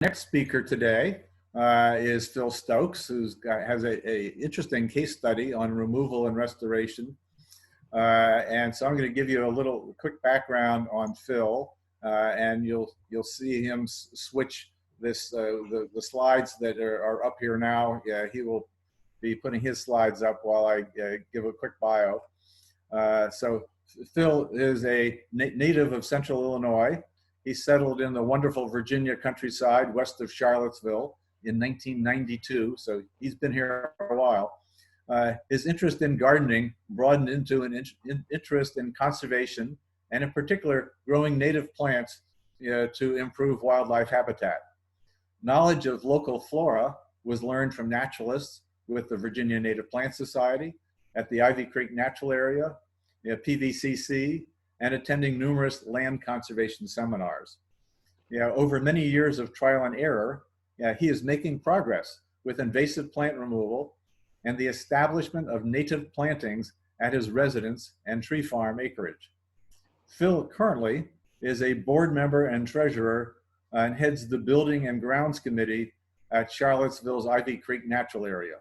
Next speaker today is Phil Stokes, who has a interesting case study on removal and restoration. And so I'm going to give you a little quick background on Phil, and you'll see him switch this the slides that are up here now. He will be putting his slides up while I give a quick bio. So Phil is a native of Central Illinois. He settled in the wonderful Virginia countryside west of Charlottesville in 1992, so he's been here for a while. His interest in gardening broadened into an interest in conservation, and in particular, growing native plants to improve wildlife habitat. Knowledge of local flora was learned from naturalists with the Virginia Native Plant Society, at the Ivy Creek Natural Area, PVCC, and attending numerous land conservation seminars. Over many years of trial and error, he is making progress with invasive plant removal and the establishment of native plantings at his residence and tree farm acreage. Phil currently is a board member and treasurer and heads the Building and Grounds Committee at Charlottesville's Ivy Creek Natural Area.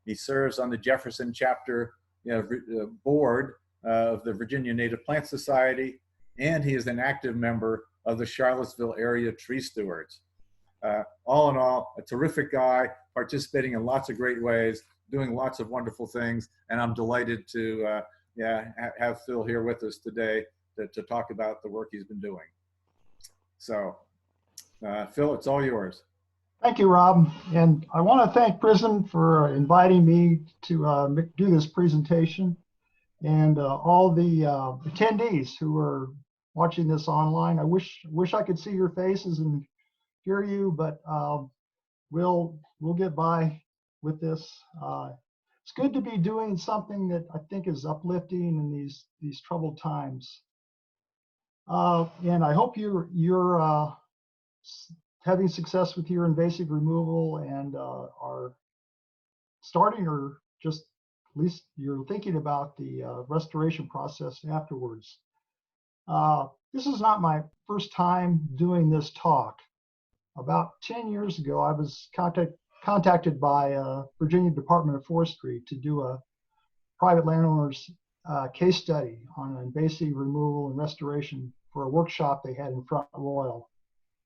He serves on the Jefferson chapter board of the Virginia Native Plant Society, and he is an active member of the Charlottesville Area Tree Stewards. All in all, a terrific guy, participating in lots of great ways, doing lots of things, and I'm delighted to have Phil here with us today to talk about the work he's been doing. So, Phil, it's all yours. Thank you, Rob. And I want to thank PRISM for inviting me to do this presentation, and all the attendees who are watching this online. I wish I could see your faces and hear you, but we'll get by with this. It's good to be doing something that I think is uplifting in these troubled times. And I hope you're having success with your invasive removal and are starting, or just at least you're thinking about the restoration process afterwards. This is not my first time doing this talk. About 10 years ago, I was contacted by Virginia Department of Forestry to do a private landowner's case study on invasive removal and restoration for a workshop they had in Front Royal.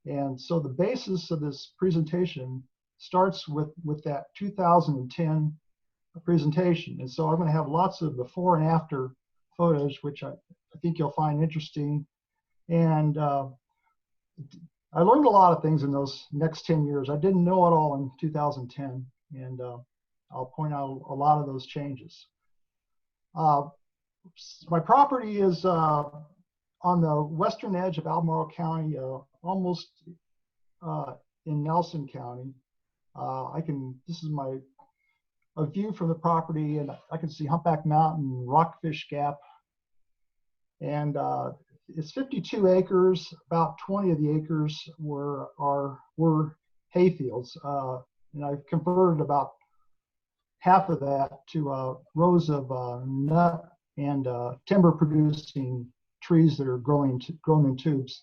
And so the basis of this presentation starts with that 2010 presentation. And so I'm going to have lots of before and after photos, which I think you'll find interesting. And I learned a lot of things in those next 10 years. I didn't know it all in 2010, and I'll point out a lot of those changes. My property is on the western edge of Albemarle County, almost in Nelson County. This is a view from the property, and I can see Humpback Mountain, Rockfish Gap, and it's 52 acres. About 20 of the acres were hay fields, and I've converted about half of that to rows of nut and timber producing trees that are grown in tubes.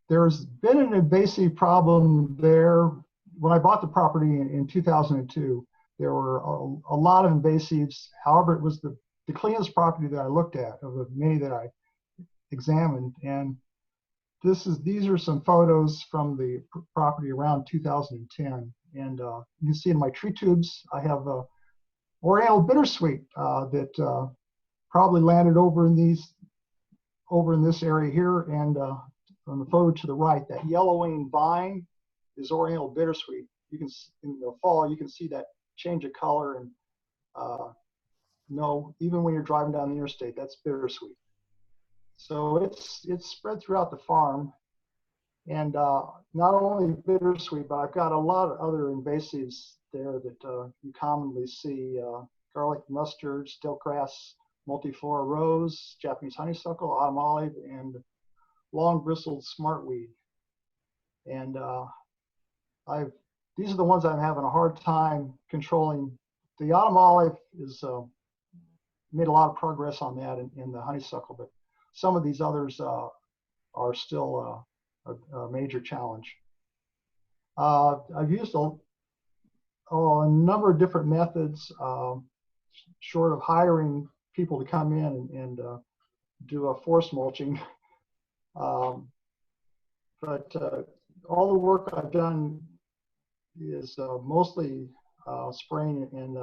There's been an invasive problem there. When I bought the property in 2002, there were a lot of invasives. However, it was the cleanest property that I looked at of the many that I examined. And these are some photos from the property around 2010. And you can see in my tree tubes, I have Oriental Bittersweet that probably landed over in this area here. And on the photo to the right, that yellowing vine is Oriental Bittersweet. You can, in the fall, you can see that change of color, and even when you're driving down the interstate, that's bittersweet. So it's spread throughout the farm, and not only bittersweet, but I've got a lot of other invasives there that you commonly see: garlic mustard, stiltgrass, multiflora rose, Japanese honeysuckle, autumn olive, and long-bristled smartweed. And these are the ones I'm having a hard time controlling. The autumn olive is made a lot of progress on that in the honeysuckle, but some of these others are still a major challenge. I've used a number of different methods, short of hiring people to come in and do a force mulching. But all the work I've done is mostly spraying and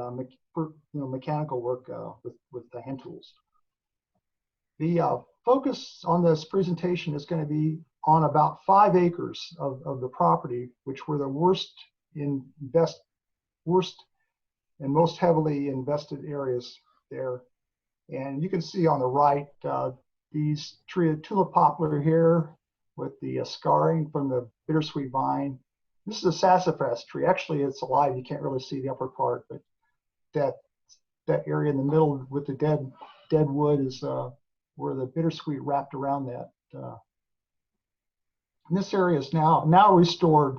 mechanical work with the hand tools. The focus on this presentation is going to be on about 5 acres of the property, which were the worst and most heavily invested areas there. And you can see on the right these tulip poplar here with the scarring from the bittersweet vine. This is a sassafras tree. Actually, it's alive. You can't really see the upper part, but that area in the middle with the dead wood is where the bittersweet wrapped around that. And this area is now restored,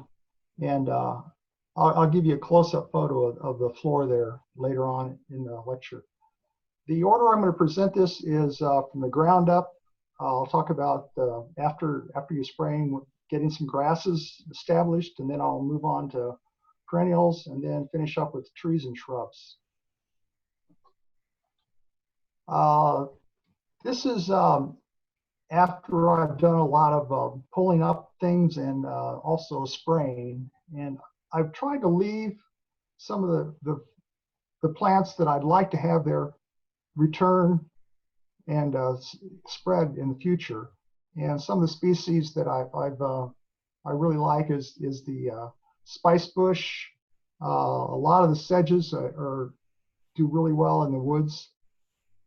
and I'll give you a close-up photo of the floor there later on in the lecture. The order I'm going to present this is from the ground up. I'll talk about after you're spraying, getting some grasses established, and then I'll move on to perennials, and then finish up with trees and shrubs. This is after I've done a lot of pulling up things and also spraying, and I've tried to leave some of the plants that I'd like to have there return and spread in the future. And some of the species that I really like is the spice bush. A lot of the sedges do really well in the woods.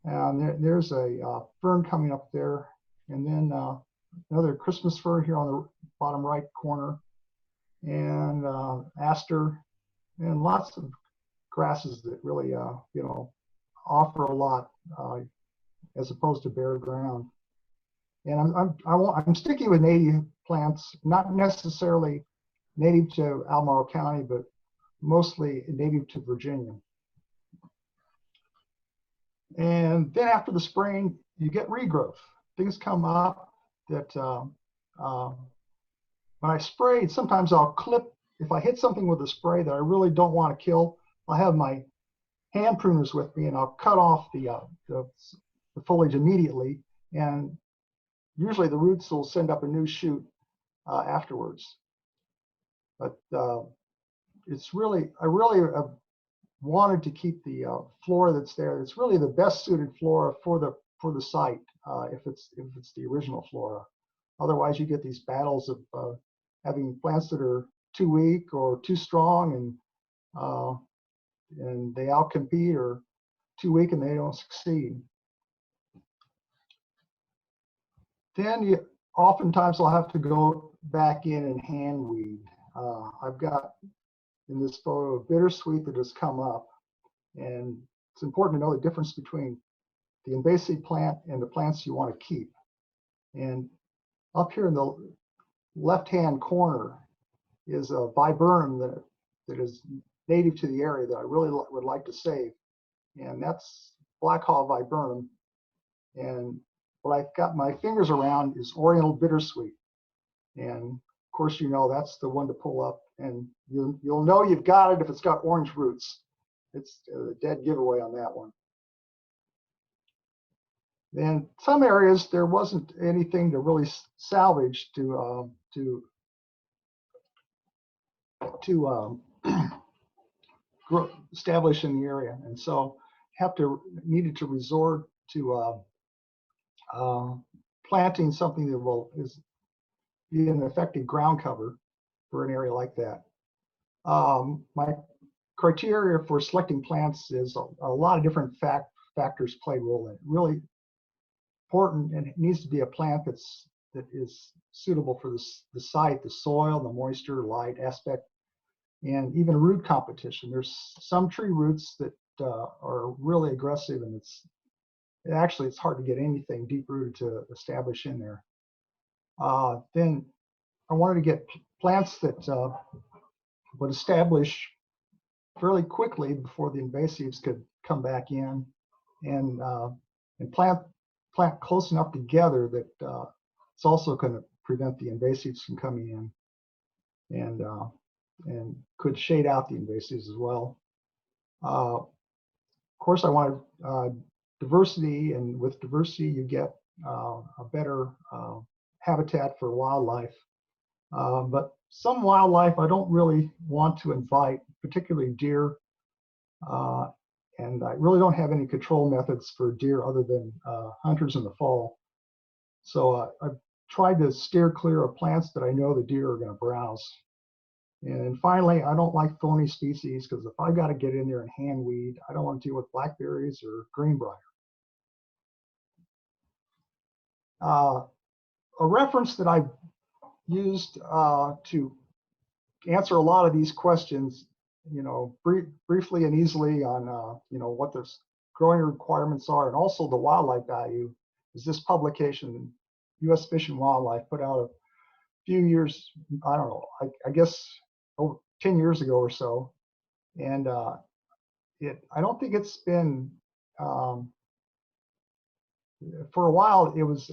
And there's a fern coming up there, and then another Christmas fir here on the bottom right corner, and aster, and lots of grasses that really offer a lot as opposed to bare ground. And I'm sticking with native plants, not necessarily native to Albemarle County, but mostly native to Virginia. And then after the spraying, you get regrowth. Things come up that when I spray, sometimes I'll clip. If I hit something with a spray that I really don't want to kill, I'll have my hand pruners with me, and I'll cut off the foliage immediately. And usually the roots will send up a new shoot afterwards. But it's really, I really wanted to keep the flora that's there. It's really the best suited flora for the site if it's the original flora. Otherwise, you get these battles of having plants that are too weak or too strong, and they outcompete, or too weak and they don't succeed. Then oftentimes I'll have to go back in and hand weed. I've got in this photo of bittersweet that has come up, and it's important to know the difference between the invasive plant and the plants you want to keep. And up here in the left-hand corner is a viburnum that is native to the area that I really would like to save, and that's black haw viburnum. And what I've got my fingers around is oriental bittersweet, and of course that's the one to pull up, and you'll know you've got it if it's got orange roots. It's a dead giveaway on that one. In some areas there wasn't anything to really salvage to establish in the area, and so needed to resort to planting something that be an effective ground cover for an area like that. My criteria for selecting plants is a lot of different factors play a role in it. Really important, and it needs to be a plant that is suitable for the site, the soil, the moisture, light aspect, and even root competition. There's some tree roots that are really aggressive, and it's hard to get anything deep rooted to establish in there. Then I wanted to get plants that would establish fairly quickly before the invasives could come back in, and plant close enough together that it's also going to prevent the invasives from coming in, and could shade out the invasives as well. Of course, I wanted diversity, and with diversity, you get a better habitat for wildlife. But some wildlife I don't really want to invite, particularly deer. And I really don't have any control methods for deer other than hunters in the fall. So I've tried to steer clear of plants that I know the deer are going to browse. And finally, I don't like thorny species, because if I've got to get in there and hand weed, I don't want to deal with blackberries or greenbrier. A reference that I've used to answer a lot of these questions, briefly and easily on, what the growing requirements are, and also the wildlife value, is this publication, U.S. Fish and Wildlife, put out a few years, I don't know, I guess over 10 years ago or so. And I don't think it's been, for a while, it was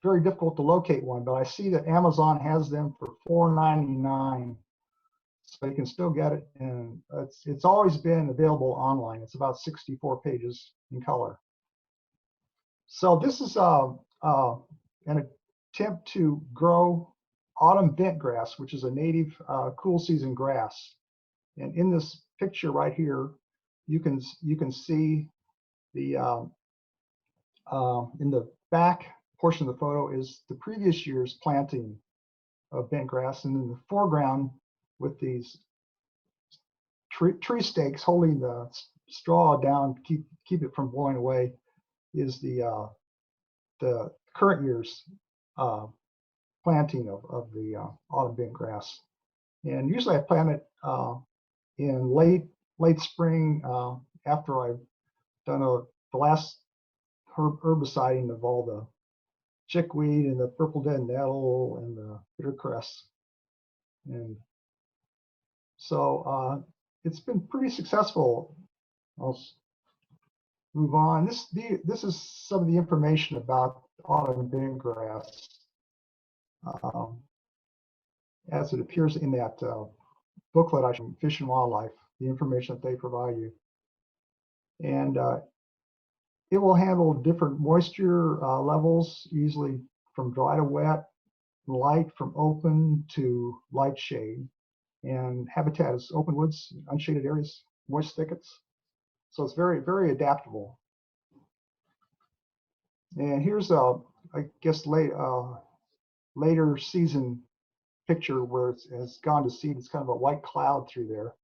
very difficult to locate one, but I see that Amazon has them for $4.99. So you can still get it, and it's always been available online. It's about 64 pages in color. So this is an attempt to grow autumn bentgrass, which is a native cool season grass. And in this picture right here, you can see the in the back portion of the photo is the previous year's planting of bentgrass, and in the foreground, with these tree stakes holding the straw down to keep it from blowing away, is the current year's planting of the autumn bentgrass. And usually I plant it in late spring, after I've done the last herbiciding of all the chickweed and the purple dead nettle and the bittercress. And so it's been pretty successful. I'll move on. This is some of the information about autumn bentgrass as it appears in that booklet I showed, Fish and Wildlife, the information that they provide you. And it will handle different moisture levels, easily from dry to wet, light from open to light shade. And habitat is open woods, unshaded areas, moist thickets. So it's very, very adaptable. And here's I guess later season picture where it has gone to seed. It's kind of a white cloud through there.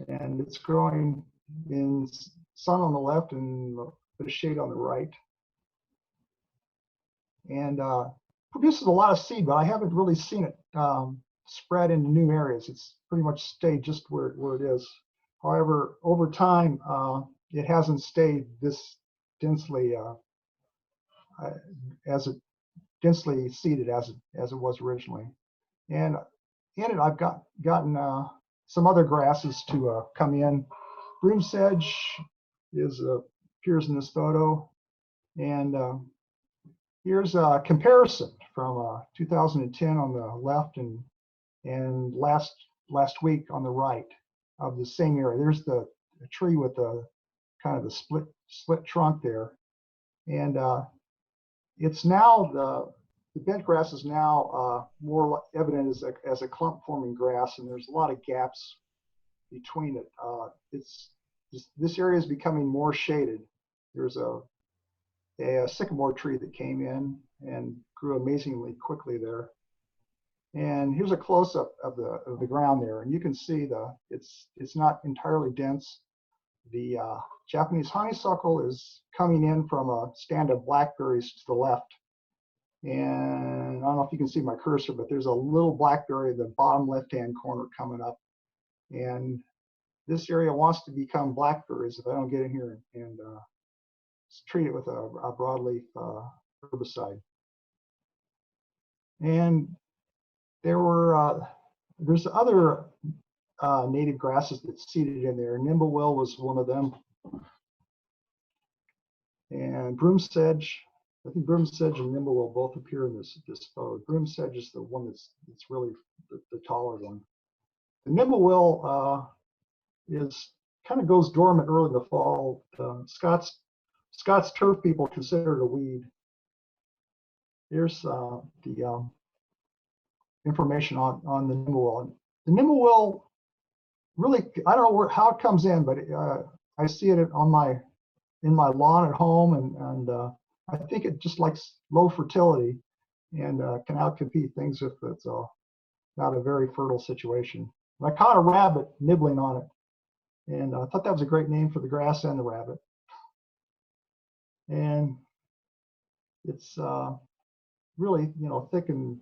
And it's growing in sun on the left and a bit of shade on the right. And produces a lot of seed, but I haven't really seen it spread into new areas. It's pretty much stayed just where it is. However, over time, it hasn't stayed this densely densely seeded as it was originally. And in it, I've gotten some other grasses to come in. Broom sedge appears in this photo, and here's a comparison from 2010 on the left and last week on the right of the same area. There's the tree with the kind of the split trunk there, and it's now the bentgrass is now more evident as a clump forming grass, and there's a lot of gaps between it. This area is becoming more shaded. There's a sycamore tree that came in and grew amazingly quickly there. And here's a close-up of the ground there, and you can see it's not entirely dense. The Japanese honeysuckle is coming in from a stand of blackberries to the left. And I don't know if you can see my cursor, but there's a little blackberry in the bottom left-hand corner coming up. And this area wants to become blackberries if I don't get in here and treat it with a broadleaf herbicide. And there's other native grasses that seeded in there. Nimblewill was one of them, and broom sedge I think broom sedge and nimble both appear in this photo. Broom sedge is the one that's really the taller one. The nimble is kind of goes dormant early in the fall. Scott's turf people consider it a weed. Here's the information on the nimble. The nimble really, I don't know how it comes in, but I see it in my lawn at home, and I think it just likes low fertility and can outcompete things if it's not a very fertile situation. And I caught a rabbit nibbling on it, and I thought that was a great name for the grass and the rabbit. And it's really, thick in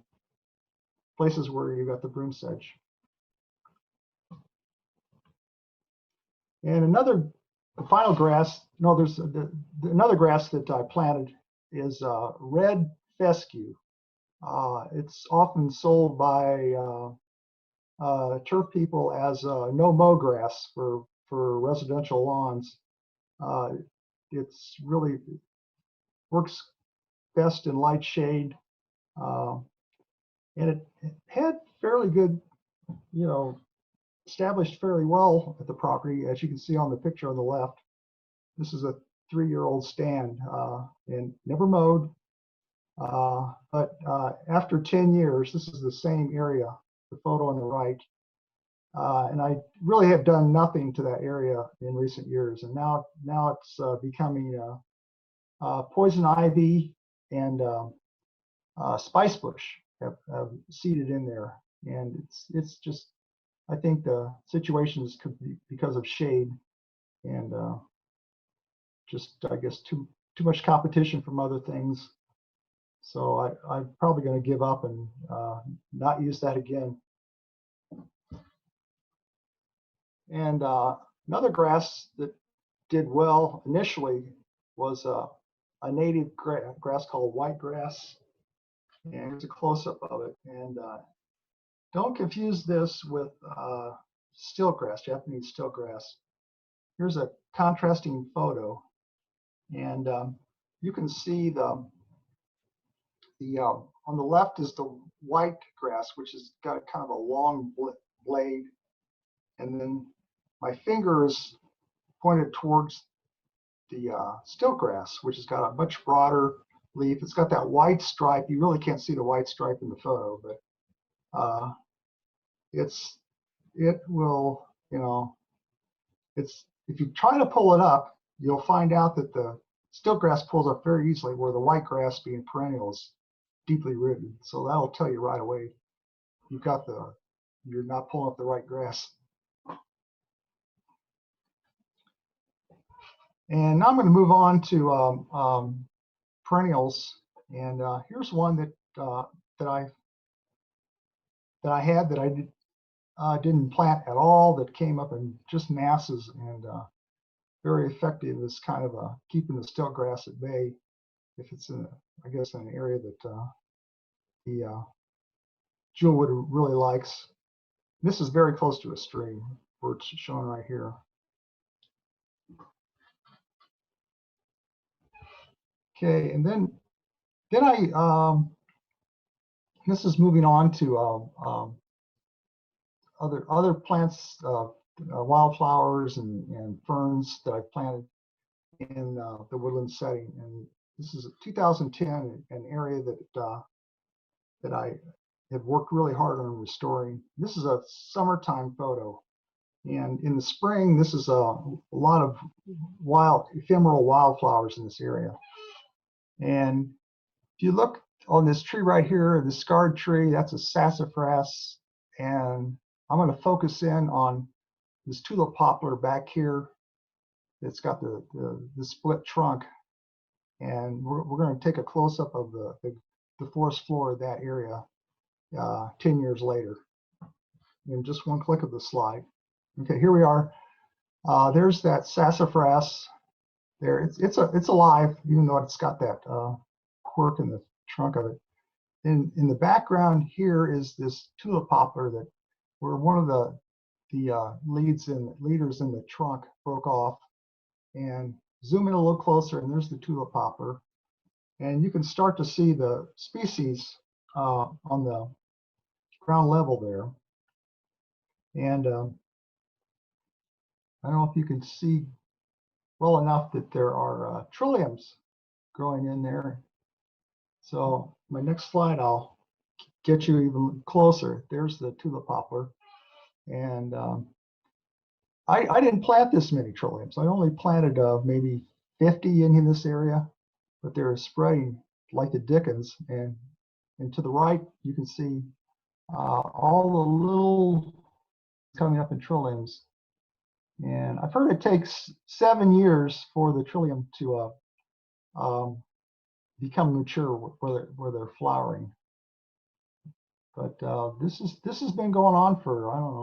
places where you've got the broom sedge. And the final grass, no, there's another grass that I planted is red fescue. It's often sold by turf people as no-mow grass for residential lawns. It's really works best in light shade, and it had fairly good, established fairly well at the property, as you can see on the picture on the left. This is a 3-year-old stand and never mowed, but after 10 years, this is the same area, the photo on the right, and I really have done nothing to that area in recent years, and now it's becoming poison ivy and spice bush have seeded in there, and it's just, I think the situation is because of shade and just, I guess, too much competition from other things. So I'm probably going to give up and not use that again. And another grass that did well initially was a native grass called whitegrass. And here's a close-up of it. And don't confuse this with stiltgrass, Japanese stiltgrass. Here's a contrasting photo, and you can see the on the left is the white grass, which has got kind of a long blade, and then my finger is pointed towards the stiltgrass, which has got a much broader leaf. It's got that white stripe. You really can't see the white stripe in the photo, but it will, it's, if you try to pull it up, you'll find out that the stiltgrass pulls up very easily, where the white grass, being perennial, is deeply rooted. So that'll tell you right away you're not pulling up the right grass. And now I'm going to move on to perennials, and here's one that I had that I didn't plant at all, that came up in just masses, and very effective as kind of keeping the stiltgrass at bay if it's in, I guess, in an area that the jewelweed really likes. This is very close to a stream, where it's shown right here. Okay, and then I this is moving on to other plants, wildflowers and ferns that I planted in the woodland setting. And this is 2010, an area that I have worked really hard on restoring. This is a summertime photo, and in the spring, this is a lot of ephemeral wildflowers in this area. And if you look on this tree right here, the scarred tree, that's a sassafras, and I'm going to focus in on this tulip poplar back here. It's got the split trunk, and we're going to take a close-up of the forest floor of that area 10 years later. In just one click of the slide. Okay, here we are. There's that sassafras there. It's alive, even though it's got that quirk in the trunk of it. In the background here is this tulip poplar where one of the leaders in the trunk broke off. And zoom in a little closer, and there's the tulip poplar. And you can start to see the species on the ground level there. And I don't know if you can see well enough that there are trilliums growing in there. So my next slide, I'll get you even closer. There's the tulip poplar. And I didn't plant this many trilliums. I only planted maybe 50 in this area, but they're spreading like the dickens. And to the right, you can see all the little coming up in trilliums. And I've heard it takes 7 years for the trillium to become mature where they're flowering. But this has been going on for, I don't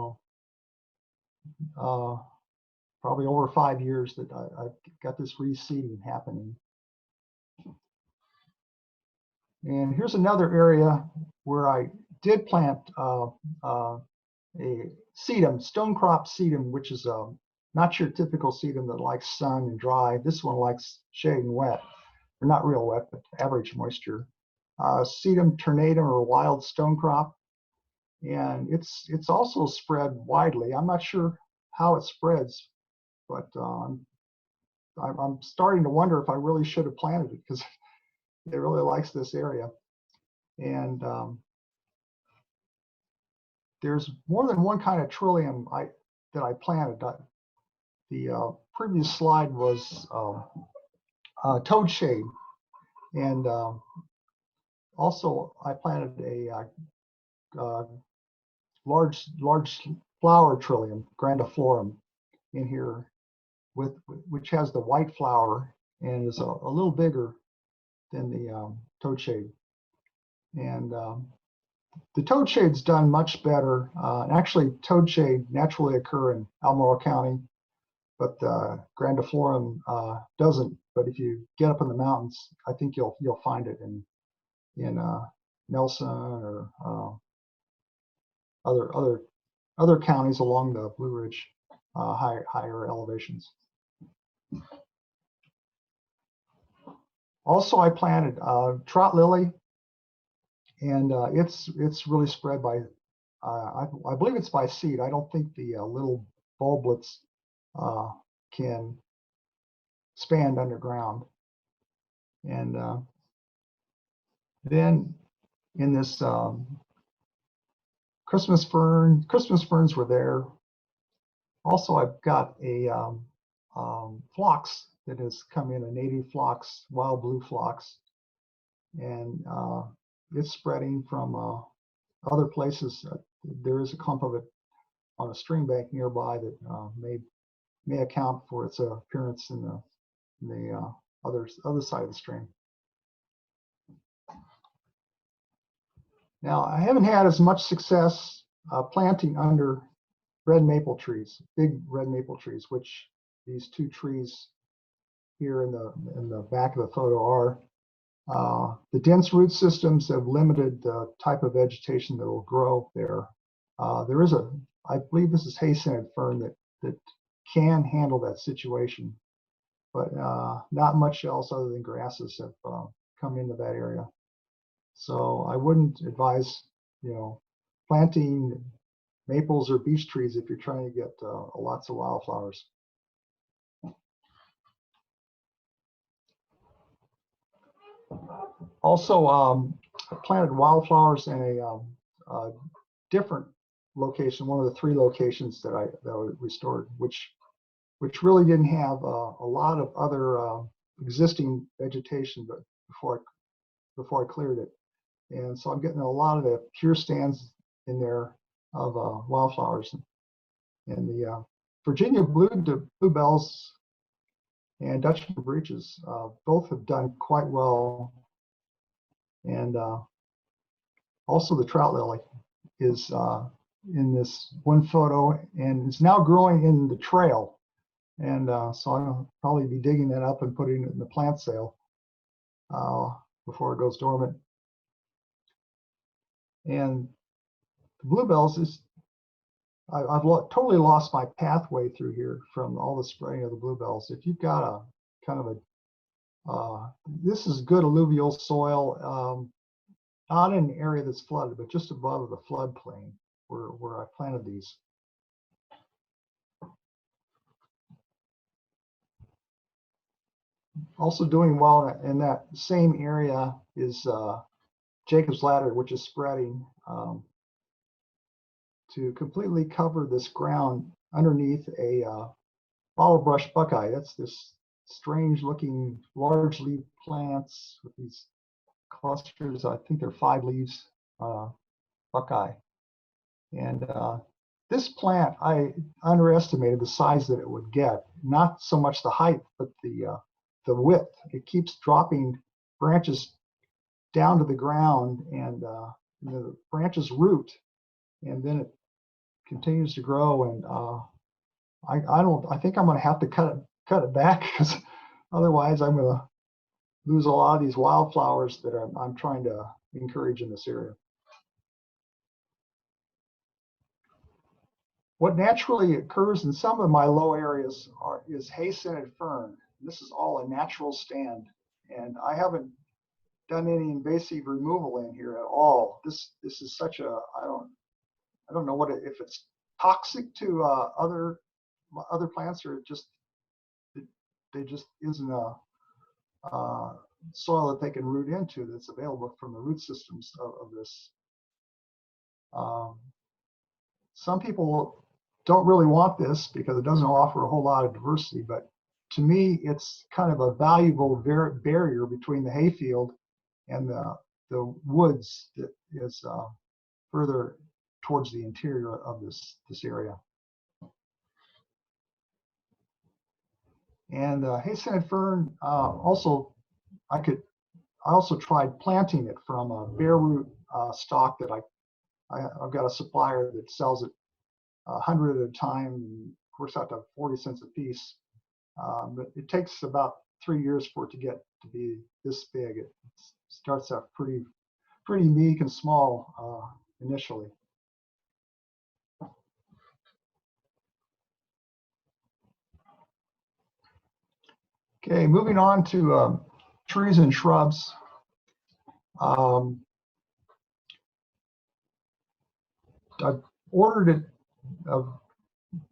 know, probably over 5 years that I've got this reseeding happening. And here's another area where I did plant a sedum, stone crop sedum, which is not your typical sedum that likes sun and dry. This one likes shade and wet, or not real wet, but average moisture. Sedum ternatum, or wild stone crop, and it's also spread widely. I'm not sure how it spreads, but I'm starting to wonder if I really should have planted it, because it really likes this area. And there's more than one kind of trillium that I planted. The previous slide was Toadshade, and also I planted a large flower trillium, grandiflorum, in here, which has the white flower and is a little bigger than the toadshade. And the toadshade's done much better. Actually, toadshade naturally occur in Albemarle County, but the grandiflorum doesn't. But if you get up in the mountains, I think you'll find it in Nelson or other counties along the Blue Ridge higher elevations. Also, I planted trout lily, and it's really spread by I believe it's by seed. I don't think the little bulblets can expand underground. And then in this Christmas ferns were there. Also, I've got a phlox that has come in, a native phlox, wild blue phlox, and it's spreading from other places. There is a clump of it on a stream bank nearby that may account for its appearance in the other side of the stream. Now, I haven't had as much success planting under red maple trees, big red maple trees, which these two trees here in the back of the photo are. The dense root systems have limited the type of vegetation that will grow there. There is I believe this is hay-scented fern that can handle that situation, but not much else other than grasses have come into that area. So I wouldn't advise, planting maples or beech trees if you're trying to get lots of wildflowers. Also, I planted wildflowers in a different location, one of the 3 locations that I restored, which really didn't have a lot of other existing vegetation, but before I cleared it. And so I'm getting a lot of the pure stands in there of wildflowers. And the Virginia bluebells and Dutchman breeches both have done quite well. And also the trout lily is in this one photo, and it's now growing in the trail. And so I'll probably be digging that up and putting it in the plant sale before it goes dormant. And the bluebells I've totally lost my pathway through here from all the spraying of the bluebells. If you've got a kind of This is good alluvial soil, not in an area that's flooded, but just above the floodplain where I planted these. Also doing well in that same area is Jacob's ladder, which is spreading to completely cover this ground underneath a bottle brush buckeye. That's this strange looking large leaf plants with these clusters. I think they're 5 leaves, buckeye. And this plant, I underestimated the size that it would get. Not so much the height, but the width. It keeps dropping branches down to the ground, and the branches root, and then it continues to grow. And I think I'm going to have to cut it back, because otherwise I'm going to lose a lot of these wildflowers that I'm trying to encourage in this area. What naturally occurs in some of my low areas is hay-scented fern. This is all a natural stand, and I haven't done any invasive removal in here at all. This is such a, I don't know what if it's toxic to other plants, or they just isn't a soil that they can root into that's available from the root systems of this. Some people don't really want this because it doesn't offer a whole lot of diversity, but to me, it's kind of a valuable barrier between the hayfield and the woods that is further towards the interior of this area. And hay-scented fern, also, I also tried planting it from a bare root stock that I've got a supplier that sells it 100 at a time, and works out to 40 cents a piece. But it takes about 3 years for it to get to be this big. It starts out pretty meek and small initially. Okay, moving on to trees and shrubs. I've ordered it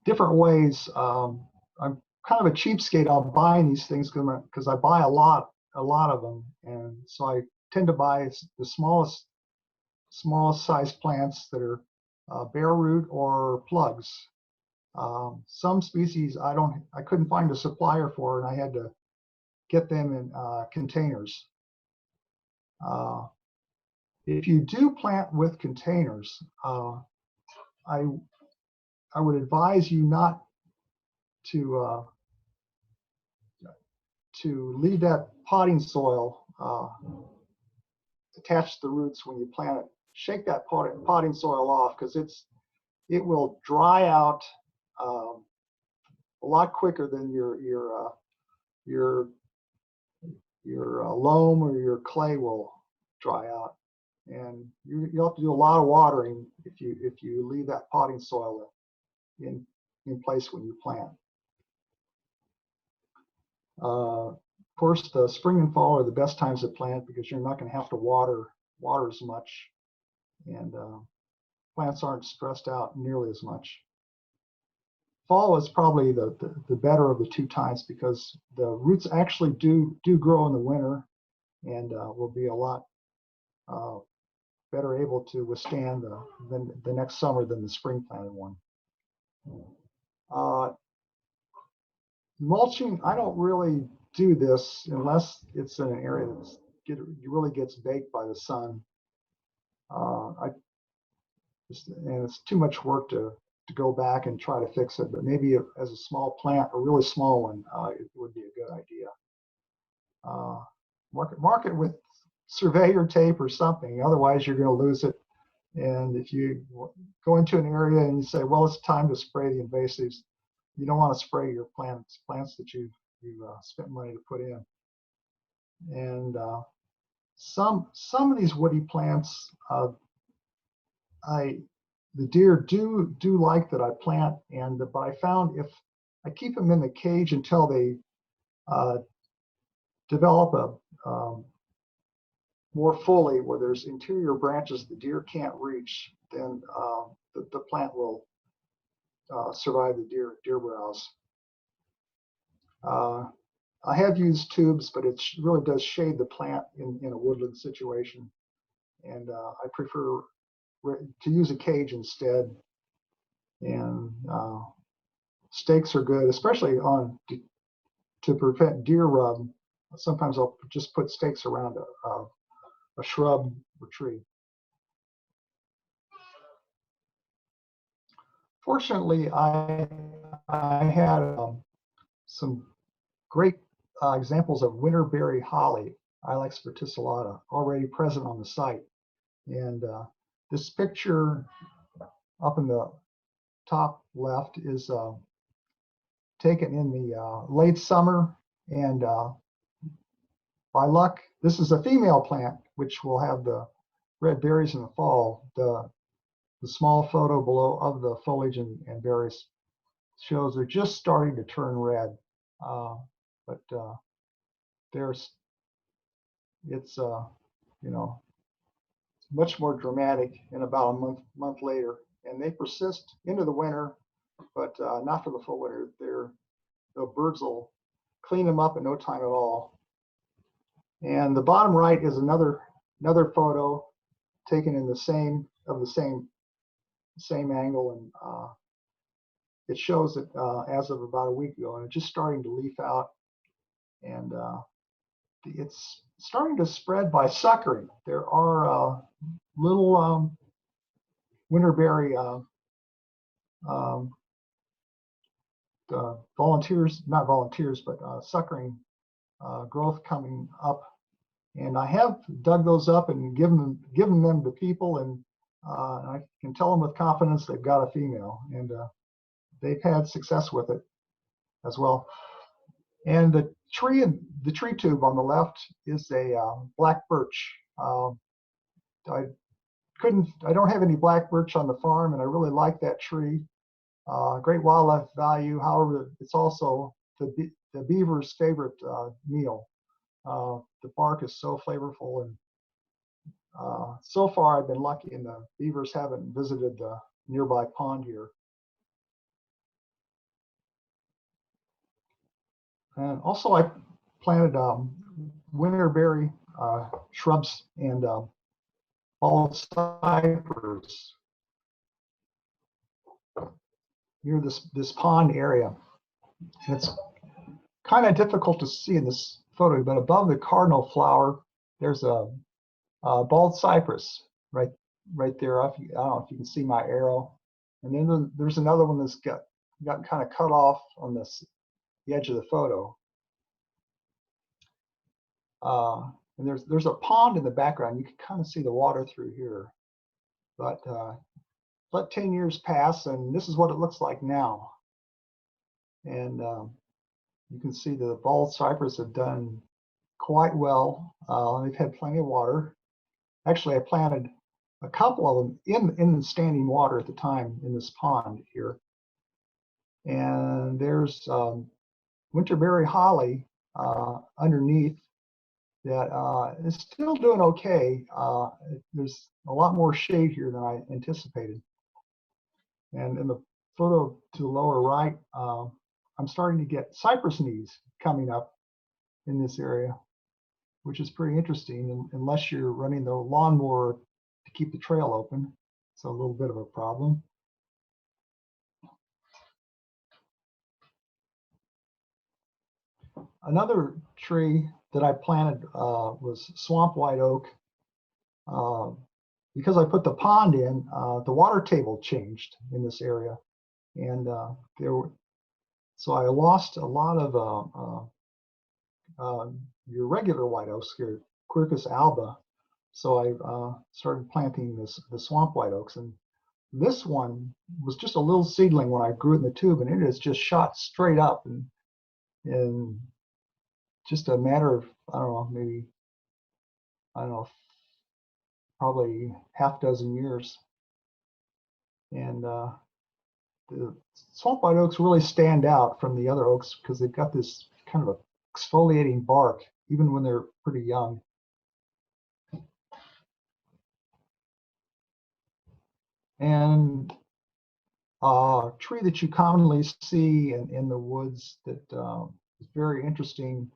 different ways. I'm kind of a cheapskate on buying these things because I buy a lot of them, and so I tend to buy the smallest size plants that are bare root or plugs. Some species I couldn't find a supplier for, and I had to get them in containers. If you do plant with containers, I would advise you not to leave that potting soil attached to the roots when you plant it. Shake that potting soil off, because it will dry out a lot quicker than your loam or your clay will dry out, and you'll have to do a lot of watering if you leave that potting soil in place when you plant. Of course, the spring and fall are the best times to plant, because you're not going to have to water as much, and plants aren't stressed out nearly as much. Fall is probably the better of the two times, because the roots actually do grow in the winter, and will be a lot better able to withstand the next summer than the spring planted one. Mulching, I don't really do this unless it's in an area that really gets baked by the sun. And it's too much work to go back and try to fix it, but maybe as a small plant, a really small one, it would be a good idea. Mark it with surveyor tape or something, otherwise you're going to lose it. And if you go into an area and you say, well, it's time to spray the invasives, you don't want to spray your plants that you've spent money to put in. And some of these woody plants, the deer do like that I plant, but I found if I keep them in the cage until they develop more fully where there's interior branches the deer can't reach, then the plant will survive the deer browse. I have used tubes, but it really does shade the plant in a woodland situation. And I prefer to use a cage instead. And stakes are good, especially to prevent deer rub. Sometimes I'll just put stakes around a shrub or tree. Fortunately, I had some great examples of Winterberry Holly, Ilex verticillata, already present on the site. And this picture up in the top left is taken in the late summer. And by luck, this is a female plant, which will have the red berries in the fall. The small photo below of the foliage and berries shows they're just starting to turn red. But it's you know, much more dramatic in about a month later, and they persist into the winter, but not for the full winter. The birds will clean them up in no time at all. And the bottom right is another photo taken in the same angle, and it shows it as of about a week ago, and it's just starting to leaf out, and it's starting to spread by suckering. There are little Winterberry not volunteers, but suckering growth coming up. And I have dug those up and given them to people, and I can tell them with confidence they've got a female, and they've had success with it as well. And the tree tube on the left is a black birch. I don't have any black birch on the farm, and I really like that tree. Great wildlife value. However, it's also the beaver's favorite meal. The bark is so flavorful, and so far I've been lucky, and the beavers haven't visited the nearby pond here. And also I planted winterberry shrubs and bald cypress near this pond area. And it's kind of difficult to see in this photo, but above the cardinal flower, there's a bald cypress right there. I don't know if you can see my arrow. And then there's another one that's got kind of cut off on the edge of the photo. And there's a pond in the background. You can kind of see the water through here. But let 10 years pass, and this is what it looks like now. And you can see the bald cypress have done quite well. They've had plenty of water. Actually, I planted a couple of them in the standing water at the time in this pond here. And there's Winterberry Holly underneath that is still doing okay. There's a lot more shade here than I anticipated. And in the photo to the lower right, I'm starting to get cypress knees coming up in this area, which is pretty interesting, unless you're running the lawnmower to keep the trail open. It's a little bit of a problem. Another tree that I planted was swamp white oak. Because I put the pond in, the water table changed in this area, and so I lost a lot of your regular white oaks here, Quercus alba. So I started planting the swamp white oaks, and this one was just a little seedling when I grew it in the tube, and it has just shot straight up, and in just a matter of, I don't know, probably half dozen years. And the swamp white oaks really stand out from the other oaks because they've got this kind of exfoliating bark even when they're pretty young. And a tree that you commonly see in the woods that is very interesting,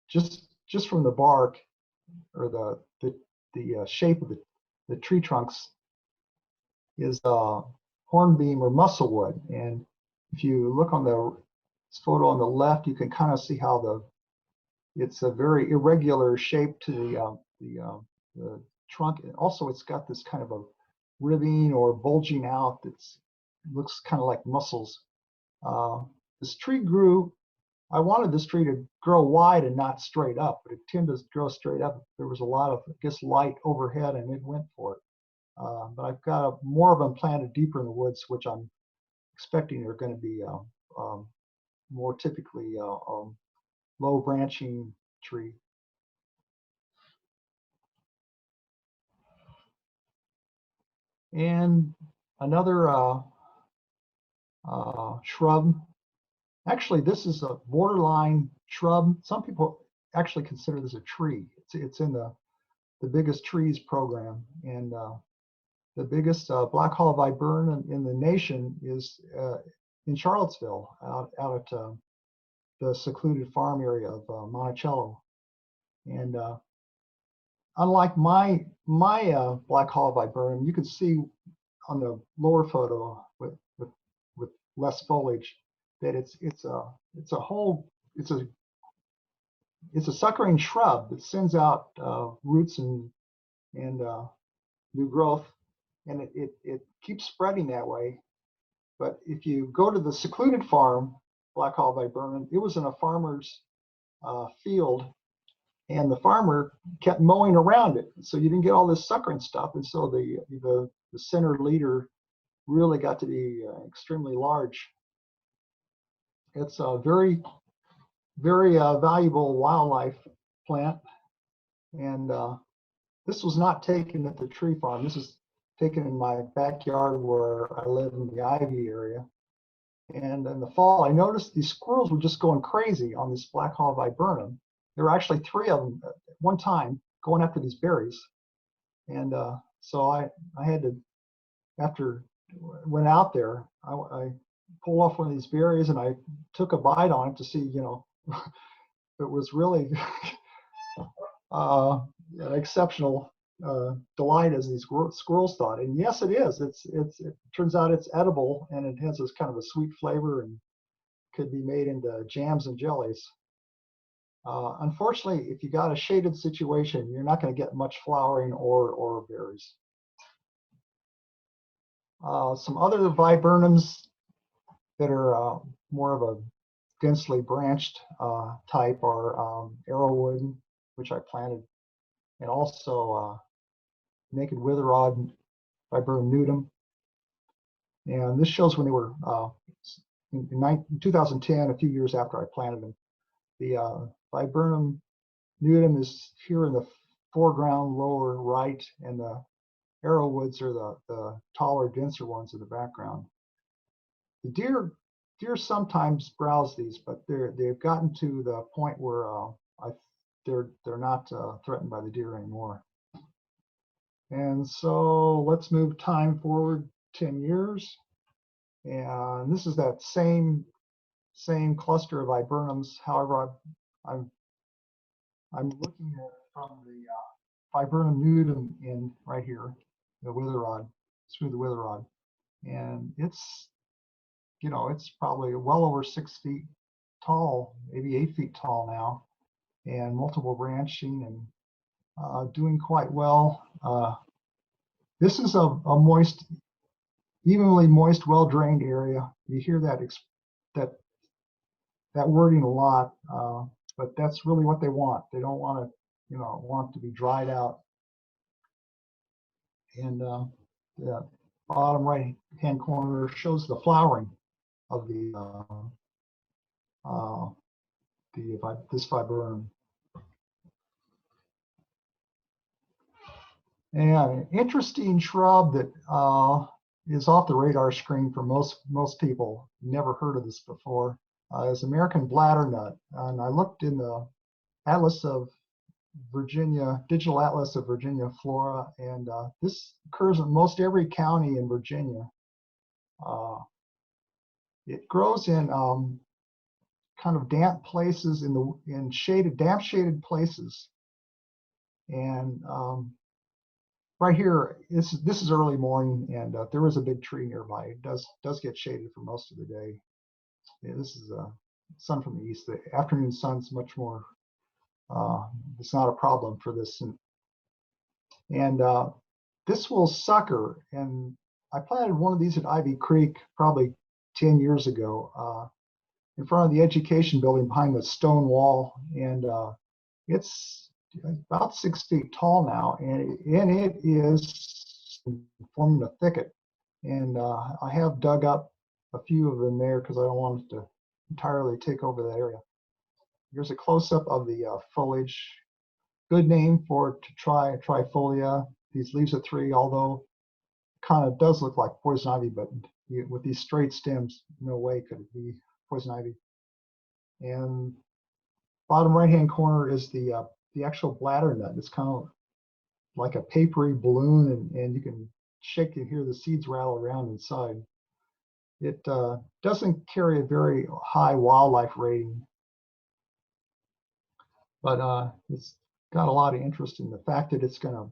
just from the bark or the shape of the tree trunks, is hornbeam or musclewood. And if you look on this photo on the left, you can kind of see how it's a very irregular shape to the trunk. And also, it's got this kind of a ribbing or bulging out that looks kind of like muscles. This tree grew. I wanted this tree to grow wide and not straight up, but it tended to grow straight up. There was a lot of, I guess, light overhead, and it went for it. But I've got more of them planted deeper in the woods, which I'm expecting are going to be more typically low branching tree. And another shrub. Actually, this is a borderline shrub. Some people actually consider this a tree. It's in the biggest trees program, and the biggest black hollow viburnum in the nation is in Charlottesville, out at the secluded farm area of Monticello. And unlike my black hollow viburnum, you can see on the lower photo with less foliage that it's a suckering shrub that sends out roots and new growth, and it keeps spreading that way. But if you go to the secluded farm, black hollow viburnum, it was in a farmer's field, and the farmer kept mowing around it, so you didn't get all this suckering stuff, and so the center leader really got to be extremely large. It's a very, very valuable wildlife plant, and this was not taken at the tree farm. This is taken in my backyard where I live in the Ivy area. And in the fall, I noticed these squirrels were just going crazy on this black hollow viburnum. There were actually 3 of them at one time going after these berries. And so I had to, after I went out there, I pulled off one of these berries and I took a bite on it to see, it was really an exceptional delight, as these squirrels thought. And yes, it is. It turns out it's edible, and it has this kind of a sweet flavor and could be made into jams and jellies. Unfortunately, if you got a shaded situation, you're not going to get much flowering or berries. Some other viburnums that are more of a densely branched type are arrowwood, which I planted, and also naked witherrod, viburnum nudum. And this shows when they were in 2010, a few years after I planted them. The viburnum nudum is here in the foreground lower right, and the arrowwoods are the taller, denser ones in the background. The deer sometimes browse these, but they've gotten to the point where they're not threatened by the deer anymore. And so let's move time forward 10 years. And this is that same cluster of viburnums. However, I'm looking at from the viburnum nudum in right here, the witherrod, through the witherrod, and it's probably well over 6 feet tall, maybe 8 feet tall now, and multiple branching and doing quite well. This is a moist, evenly moist, well-drained area. You hear that wording a lot, but that's really what they want. They don't want to be dried out. And the bottom right-hand corner shows the flowering of this viburnum. And an interesting shrub that is off the radar screen for most people, never heard of this before, is American bladdernut. And I looked in the Atlas of Virginia, Digital Atlas of Virginia Flora, and this occurs in most every county in Virginia. It grows in kind of damp places, in shaded, damp shaded places. And right here, this is early morning, and there is a big tree nearby. It does get shaded for most of the day. Yeah, this is sun from the east. The afternoon sun's much more. It's not a problem for this, and this will sucker. And I planted one of these at Ivy Creek probably 10 years ago, in front of the education building behind the stone wall, and it's about 6 feet tall now, and it is forming a thicket. And I have dug up a few of them there because I don't want it to entirely take over the area. Here's a close-up of the foliage. Good name for it, trifolia. These leaves of 3, although kind of does look like poison ivy, but with these straight stems, no way could it be poison ivy. And bottom right-hand corner is the actual bladder nut. It's kind of like a papery balloon, and you can shake and hear the seeds rattle around inside. It doesn't carry a very high wildlife rating, but it's got a lot of interest in the fact that it's going to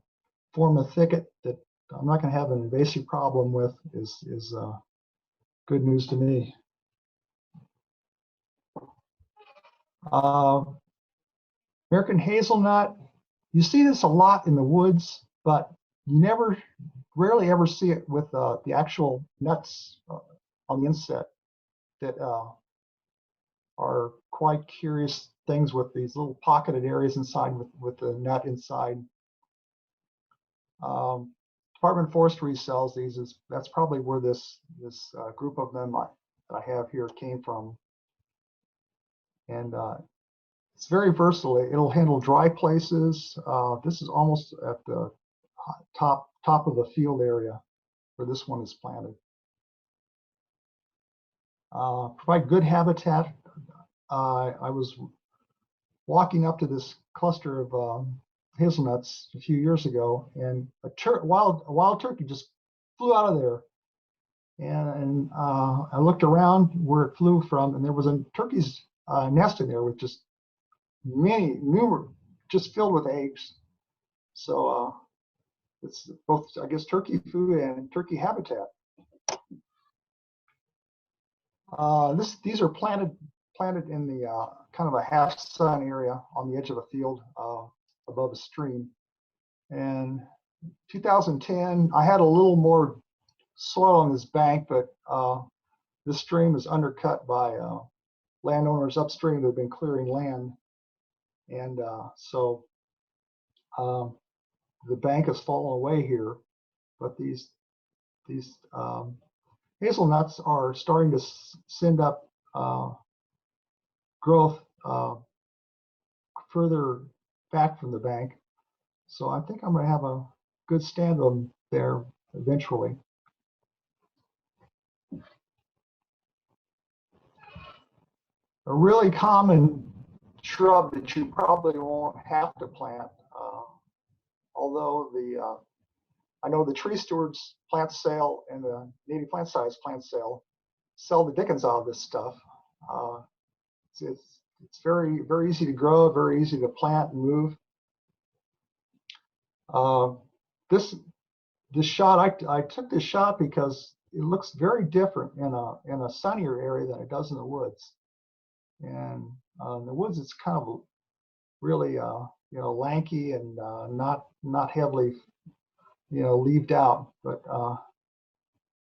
form a thicket that I'm not going to have an invasive problem with is good news to me. American hazelnut, you see this a lot in the woods, but you rarely ever see it with the actual nuts on the inset that are quite curious things with these little pocketed areas inside with the nut inside. Department of Forestry sells these. That's probably where this group of them that I have here came from. And it's very versatile. It'll handle dry places. This is almost at the top of the field area where this one is planted. Provide good habitat. I was walking up to this cluster of hazelnuts a few years ago, and a wild turkey just flew out of there. And I looked around where it flew from, and there was a turkey's nest in there with just numerous, just filled with eggs. So it's both, I guess, turkey food and turkey habitat. These are planted in the kind of a half sun area on the edge of a field above a stream. And 2010, I had a little more soil on this bank, but this stream is undercut by landowners upstream that have been clearing land. And so the bank has fallen away here, but these hazelnuts are starting to send up growth further back from the bank. So I think I'm going to have a good stand of them there eventually. A really common shrub that you probably won't have to plant, although I know the Tree Stewards plant sale and the Native Plant Science plant sale sell the dickens out of this stuff. It's very, very easy to grow, very easy to plant and move. This shot, I took this shot because it looks very different in a sunnier area than it does in the woods. And in the woods, it's kind of really lanky and not heavily leaved out. But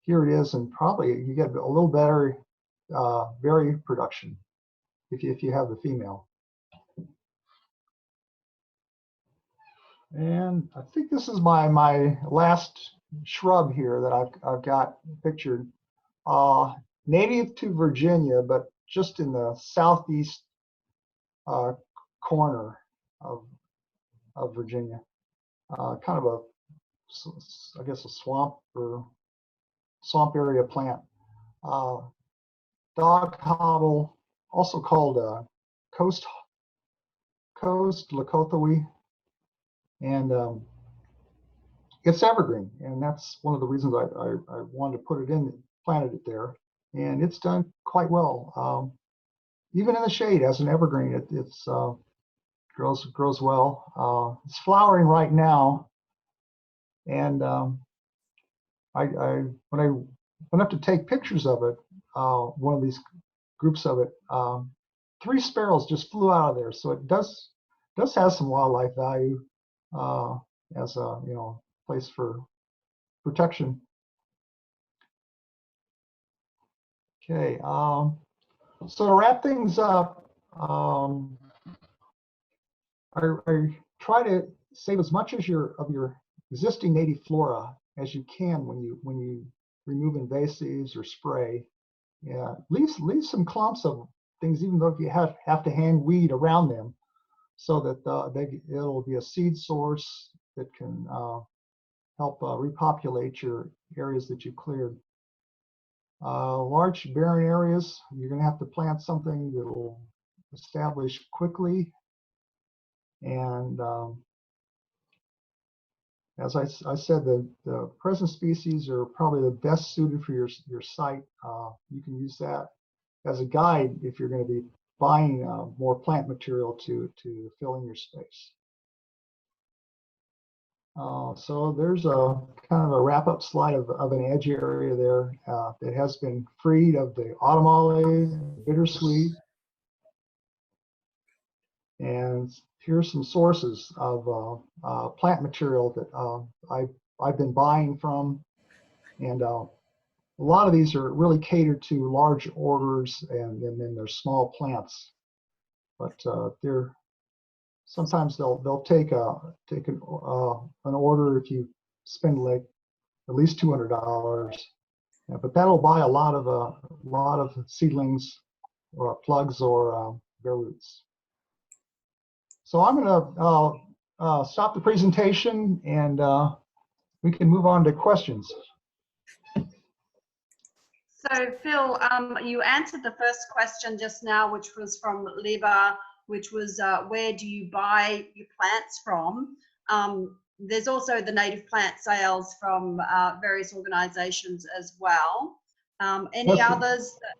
here it is, and probably you get a little better berry production if you have the female. And I think this is my last shrub here that I've got pictured. Native to Virginia, but just in the southeast corner of Virginia. Kind of I guess a swamp area plant. Dog hobble, also called coast coast, Lakothawi, and it's evergreen, and that's one of the reasons I wanted to put it in, planted it there, and it's done quite well. Even in the shade as an evergreen, it's grows well. It's flowering right now, and when I went up to take pictures of it, one of these groups of it, 3 sparrows just flew out of there. So it does have some wildlife value as a place for protection. Okay, so to wrap things up, I try to save as much as of your existing native flora as you can when you remove invasives or spray. Yeah, leave some clumps of things, even though if you have to hand weed around them, so that it'll be a seed source that can help repopulate your areas that you cleared. Large barren areas, you're going to have to plant something that will establish quickly. And as I said, the present species are probably the best suited for your site. You can use that as a guide if you're going to be buying more plant material to fill in your space. So there's a kind of a wrap-up slide of an edge area there that has been freed of the Albemarle, Bittersweet. And here's some sources of plant material that I've been buying from. And a lot of these are really catered to large orders, and then they're small plants. But sometimes they'll take an order if you spend like at least $200. Yeah, but that'll buy a lot of seedlings or plugs or bare roots. So I'm going to stop the presentation, and we can move on to questions. So Phil, you answered the first question just now, which was from Liba, which was where do you buy your plants from? There's also the native plant sales from various organizations as well. Any others that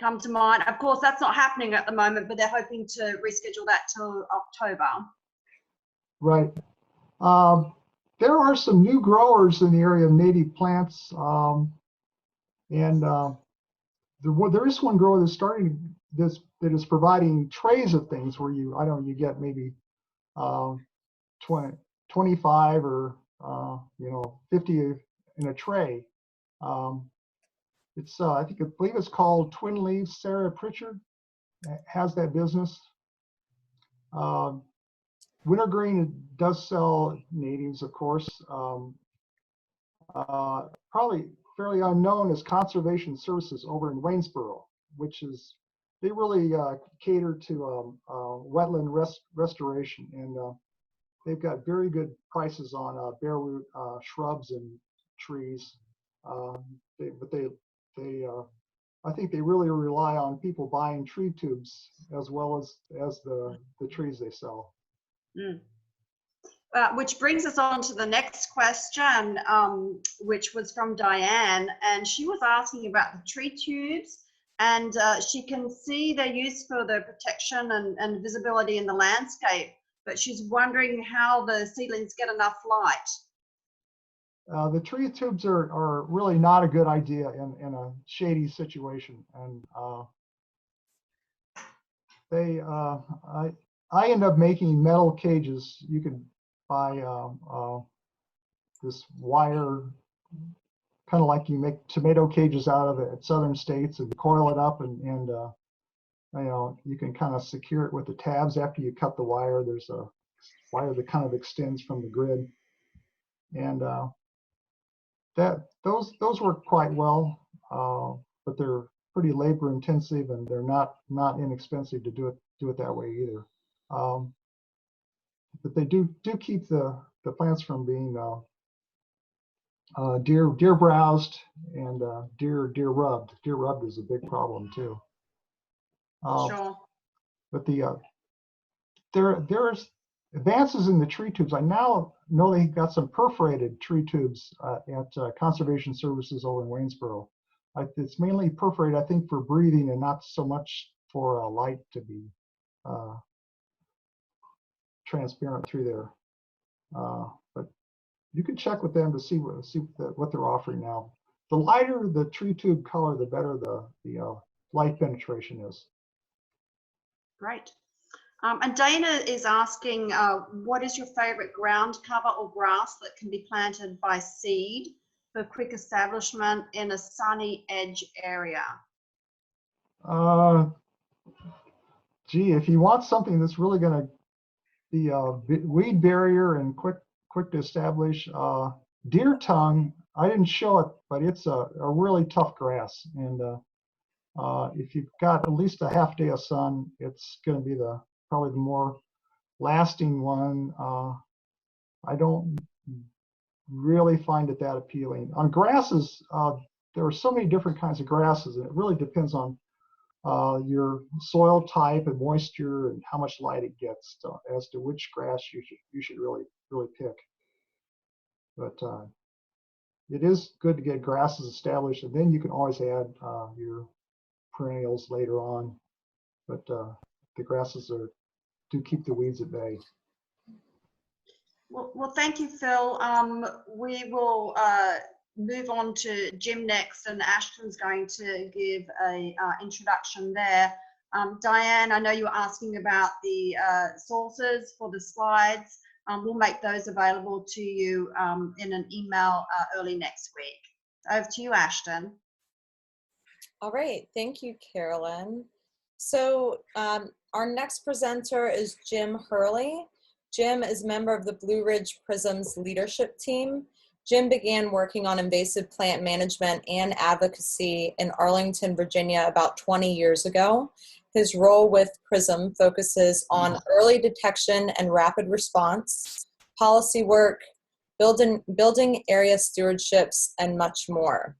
come to mind? Of course, that's not happening at the moment, but they're hoping to reschedule that till October. Right. There are some new growers in the area of native plants, and there is one grower that's starting that is providing trays of things where you get maybe 25 or 50 in a tray. It's I believe it's called Twin Leaves. Sarah Pritchard has that business. Wintergreen does sell natives, of course. Probably fairly unknown is Conservation Services over in Waynesboro, which is, they really cater to wetland restoration, and they've got very good prices on bare root shrubs and trees. I think they really rely on people buying tree tubes as well as the trees they sell. Mm. Which brings us on to the next question, which was from Diane, and she was asking about the tree tubes, and she can see their use for the protection and visibility in the landscape, but she's wondering how the seedlings get enough light. The tree tubes are really not a good idea in a shady situation, and I end up making metal cages. You can buy this wire, kind of like you make tomato cages out of it at Southern States, and coil it up, and you can kind of secure it with the tabs after you cut the wire. There's a wire that kind of extends from the grid, and those work quite well, but they're pretty labor intensive, and they're not inexpensive to do it that way either. But they do keep the plants from being deer browsed and deer rubbed. Deer rubbed is a big problem too. Sure. But there's advances in the tree tubes. I now know they got some perforated tree tubes at Conservation Services over in Waynesboro. It's mainly perforated, I think, for breathing and not so much for light to be transparent through there. But you can check with them to see what they're offering now. The lighter the tree tube color, the better the light penetration is. Great. And Dana is asking, what is your favorite ground cover or grass that can be planted by seed for quick establishment in a sunny edge area? Gee, if you want something that's really going to be a weed barrier and quick to establish, deer tongue, I didn't show it, but it's a really tough grass. And if you've got at least a half day of sun, it's going to be probably the more lasting one. I don't really find it that appealing. On grasses, there are so many different kinds of grasses, and it really depends on your soil type and moisture and how much light it gets as to which grass you should really pick. But it is good to get grasses established, and then you can always add your perennials later on. But the grasses do keep the weeds at bay. Well, thank you, Phil. We will move on to Jim next, and Ashton's going to give a introduction there. Diane, I know you were asking about the sources for the slides. We'll make those available to you in an email early next week. Over to you, Ashton. All right, thank you, Carolyn. So our next presenter is Jim Hurley. Jim is a member of the Blue Ridge PRISM's leadership team. Jim began working on invasive plant management and advocacy in Arlington, Virginia about 20 years ago. His role with PRISM focuses on early detection and rapid response, policy work, building area stewardships, and much more.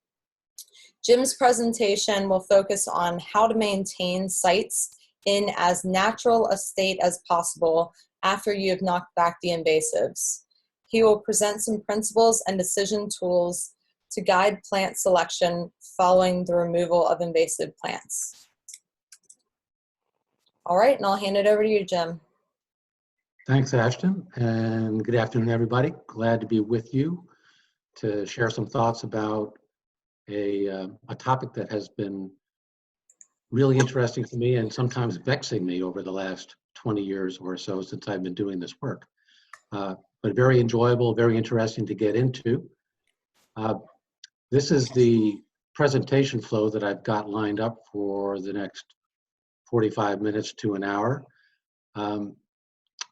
Jim's presentation will focus on how to maintain sites in as natural a state as possible after you have knocked back the invasives. He will present some principles and decision tools to guide plant selection following the removal of invasive plants. All right, and I'll hand it over to you, Jim. Thanks, Ashton, and good afternoon, everybody. Glad to be with you to share some thoughts about a topic that has been really interesting to me and sometimes vexing me over the last 20 years or so since I've been doing this work. But very enjoyable, very interesting to get into. This is the presentation flow that I've got lined up for the next 45 minutes to an hour.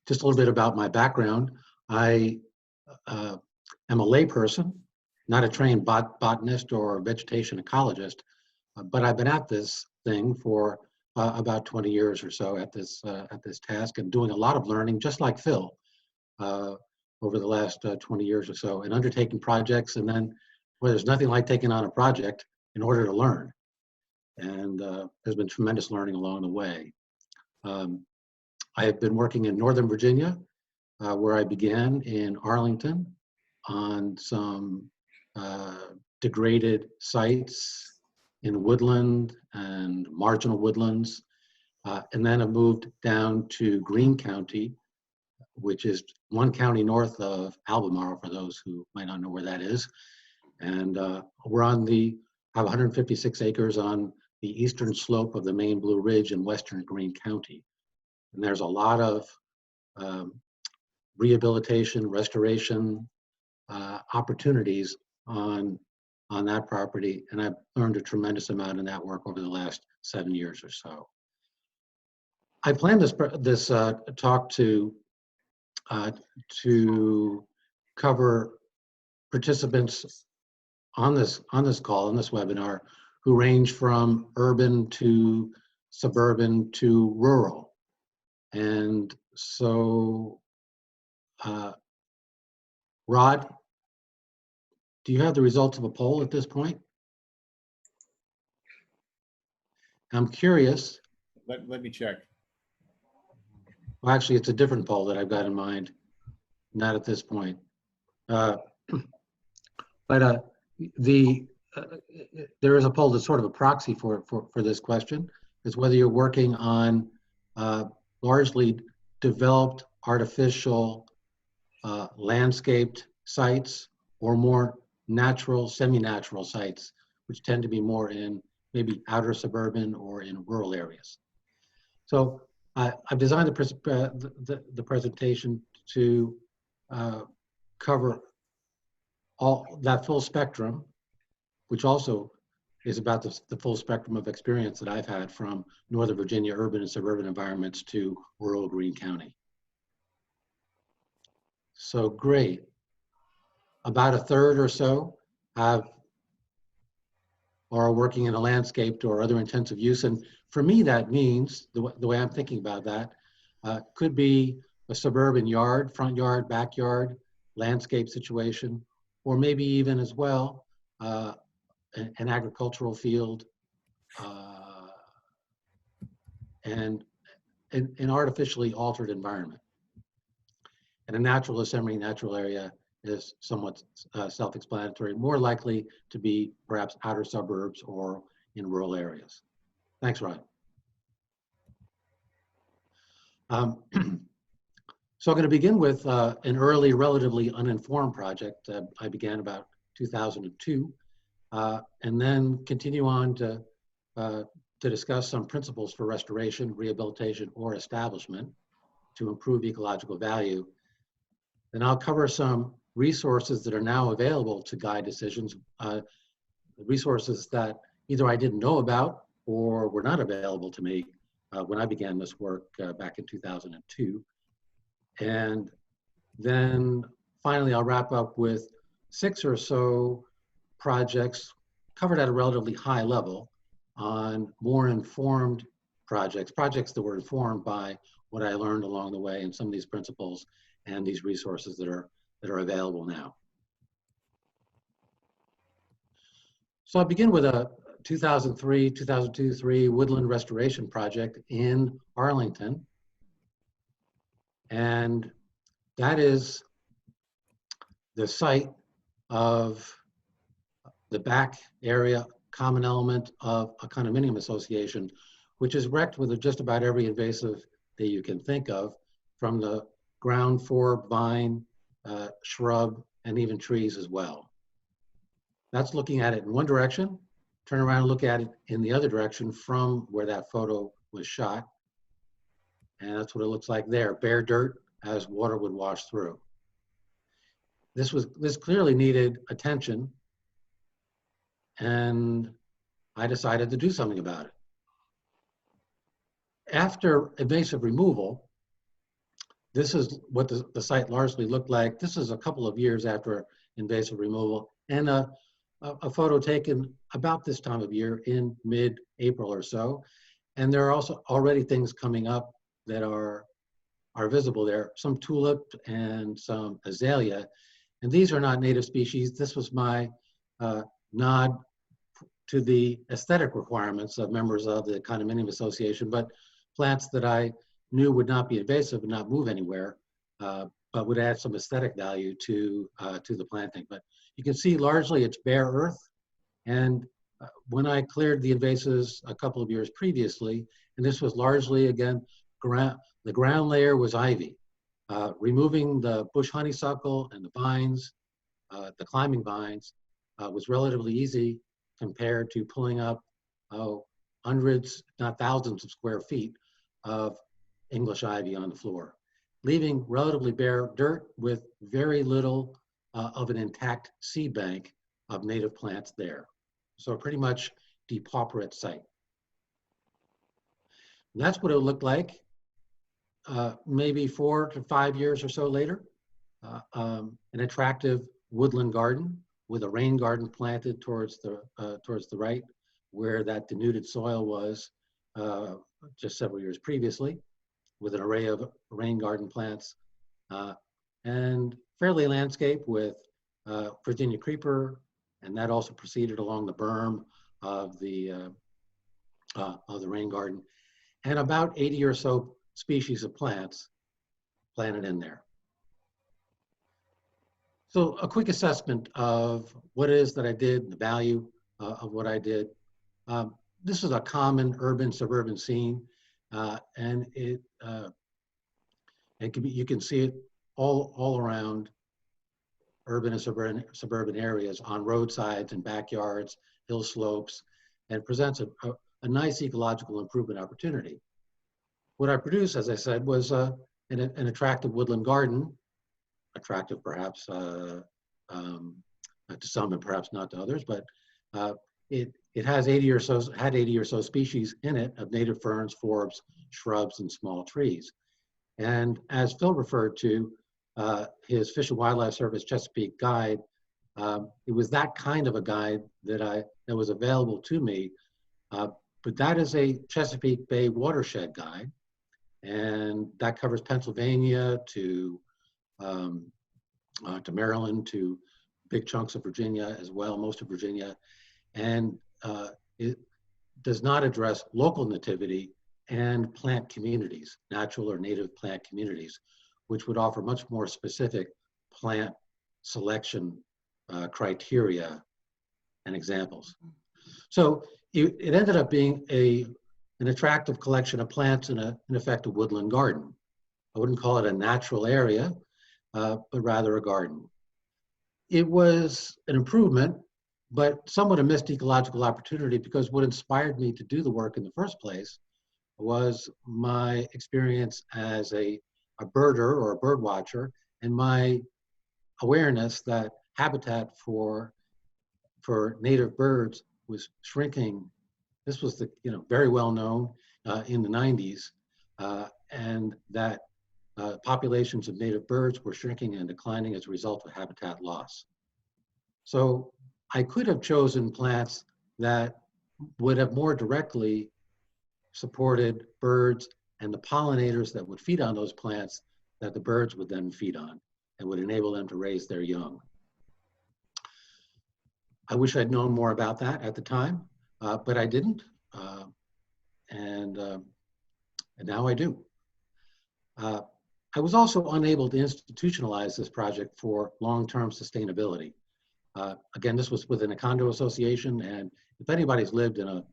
Just a little bit about my background. I am a layperson, not a trained botanist or vegetation ecologist, but I've been at this thing for about 20 years or so at this task, and doing a lot of learning, just like Phil, over the last 20 years or so, and undertaking projects. And then, well, there's nothing like taking on a project in order to learn. And there's been tremendous learning along the way. I have been working in Northern Virginia, where I began in Arlington on some degraded sites in woodland and marginal woodlands, and then I moved down to Greene County, which is one county north of Albemarle, for those who might not know where that is. And we're on I have 156 acres on the eastern slope of the main Blue Ridge in western Greene County. And there's a lot of rehabilitation, restoration opportunities on that property, and I've learned a tremendous amount in that work over the last 7 years or so. I planned this talk to cover participants on this call, on this webinar, who range from urban to suburban to rural. And so, Rod, do you have the results of a poll at this point? I'm curious. Let me check. Well, actually, it's a different poll that I've got in mind, not at this point. But there is a poll that's sort of a proxy for this question. Is whether you're working on largely developed artificial landscaped sites or more natural, semi-natural sites, which tend to be more in maybe outer suburban or in rural areas. So I've designed the presentation to cover all that full spectrum, which also is about the full spectrum of experience that I've had from Northern Virginia urban and suburban environments to rural Greene County. So great. About a third or so are working in a landscaped or other intensive use. And for me, that means, the way I'm thinking about that, could be a suburban yard, front yard, backyard, landscape situation, or maybe even as well, an agricultural field, and an artificially altered environment. And a natural or semi-natural area is somewhat self-explanatory, more likely to be perhaps outer suburbs or in rural areas. Thanks, Rod. So I'm going to begin with an early, relatively uninformed project I began about 2002, and then continue on to discuss some principles for restoration, rehabilitation, or establishment to improve ecological value. Then I'll cover some resources that are now available to guide decisions, resources that either I didn't know about or were not available to me when I began this work back in 2002. And then finally, I'll wrap up with 6 or so projects covered at a relatively high level on more informed projects that were informed by what I learned along the way and some of these principles and these resources that are available now. So I'll begin with a 2002-3 woodland restoration project in Arlington. And that is the site of the back area common element of a condominium association, which is wrecked with just about every invasive that you can think of, from the ground forb, vine, shrub, and even trees as well. That's looking at it in one direction. Turn around and look at it in the other direction from where that photo was shot. And that's what it looks like there, bare dirt as water would wash through. This clearly needed attention, and I decided to do something about it. After invasive removal, this is what the site largely looked like. This is a couple of years after invasive removal, and a photo taken about this time of year in mid-April or so. And there are also already things coming up that are visible there, some tulip and some azalea. And these are not native species. This was my nod to the aesthetic requirements of members of the condominium association, but plants that I knew would not be invasive and not move anywhere, but would add some aesthetic value to the planting. But you can see largely it's bare earth. And when I cleared the invasives a couple of years previously, and this was largely, again, the ground layer was ivy. Removing the bush honeysuckle and the vines, the climbing vines, was relatively easy compared to pulling up hundreds, not thousands of square feet of English ivy on the floor, leaving relatively bare dirt with very little of an intact seed bank of native plants there. So pretty much depauperate site. And that's what it looked like maybe 4 to 5 years or so later. An attractive woodland garden with a rain garden planted towards the right, where that denuded soil was just several years previously, with an array of rain garden plants, and fairly landscape with Virginia creeper, and that also proceeded along the berm of the rain garden, and about 80 or so species of plants planted in there. So a quick assessment of what it is that I did, the value of what I did. This is a common urban-suburban scene, and it can be, you can see it all around urban and suburban areas, on roadsides and backyards, hill slopes, and presents a nice ecological improvement opportunity. What I produced, as I said, was an attractive woodland garden, attractive perhaps to some and perhaps not to others, but it has 80 or so species in it of native ferns, forbs, shrubs, and small trees. And as Phil referred to, his Fish and Wildlife Service Chesapeake guide, it was that kind of a guide that was available to me. But that is a Chesapeake Bay watershed guide, and that covers Pennsylvania to Maryland, to big chunks of Virginia as well, most of Virginia, and it does not address local nativity and plant communities, natural or native plant communities, which would offer much more specific plant selection criteria and examples. So it ended up being an attractive collection of plants in an effective woodland garden. I wouldn't call it a natural area, but rather a garden. It was an improvement, but somewhat a missed ecological opportunity, because what inspired me to do the work in the first place was my experience as a birder or a bird watcher, and my awareness that habitat for native birds was shrinking. This was very well known in the 90s, and that populations of native birds were shrinking and declining as a result of habitat loss. So I could have chosen plants that would have more directly supported birds and the pollinators that would feed on those plants that the birds would then feed on and would enable them to raise their young. I wish I'd known more about that at the time, but I didn't, and now I do. I was also unable to institutionalize this project for long-term sustainability. Again, this was within a condo association, and if anybody's lived in a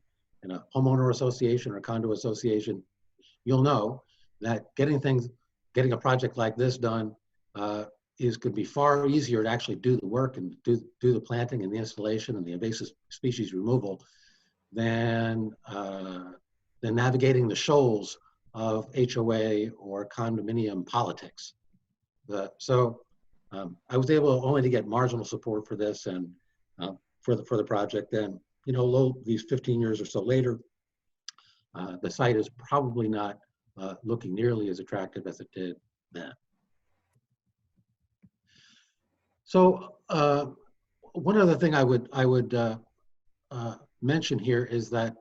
homeowner association or a condo association, you'll know that getting a project like this done could be far easier to actually do the work and do the planting and the installation and the invasive species removal than navigating the shoals of HOA or condominium politics. So I was able only to get marginal support for this and for the project. And these 15 years or so later, the site is probably not looking nearly as attractive as it did then. So one other thing I would mention here is that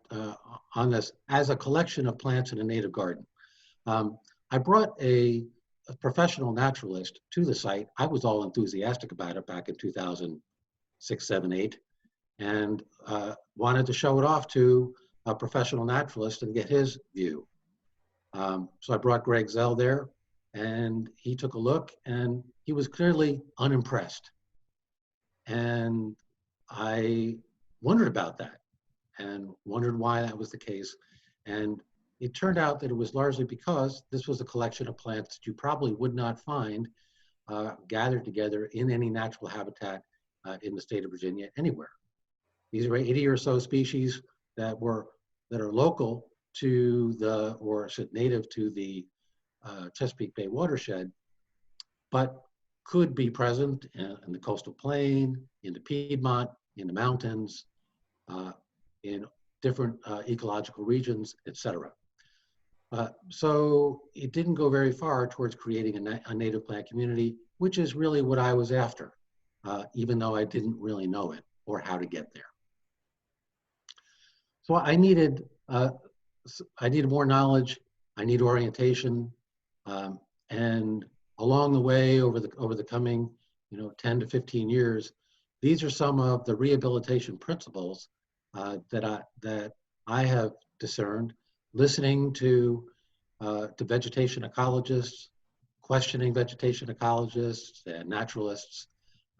on this, as a collection of plants in a native garden, I brought a professional naturalist to the site. I was all enthusiastic about it back in 2006, 7, 8, and wanted to show it off to a professional naturalist and get his view. So I brought Greg Zell there, and he took a look, and he was clearly unimpressed. And I wondered about that and wondered why that was the case. And it turned out that it was largely because this was a collection of plants that you probably would not find gathered together in any natural habitat in the state of Virginia anywhere. These are 80 or so species that are local to native to the Chesapeake Bay watershed, but could be present in the coastal plain, in the Piedmont, in the mountains, in different ecological regions, etc. So it didn't go very far towards creating a native plant community, which is really what I was after, even though I didn't really know it or how to get there. So I needed more knowledge, I need orientation, and along the way, over the coming 10 to 15 years, these are some of the rehabilitation principles that I have discerned, listening to to vegetation ecologists, questioning vegetation ecologists and naturalists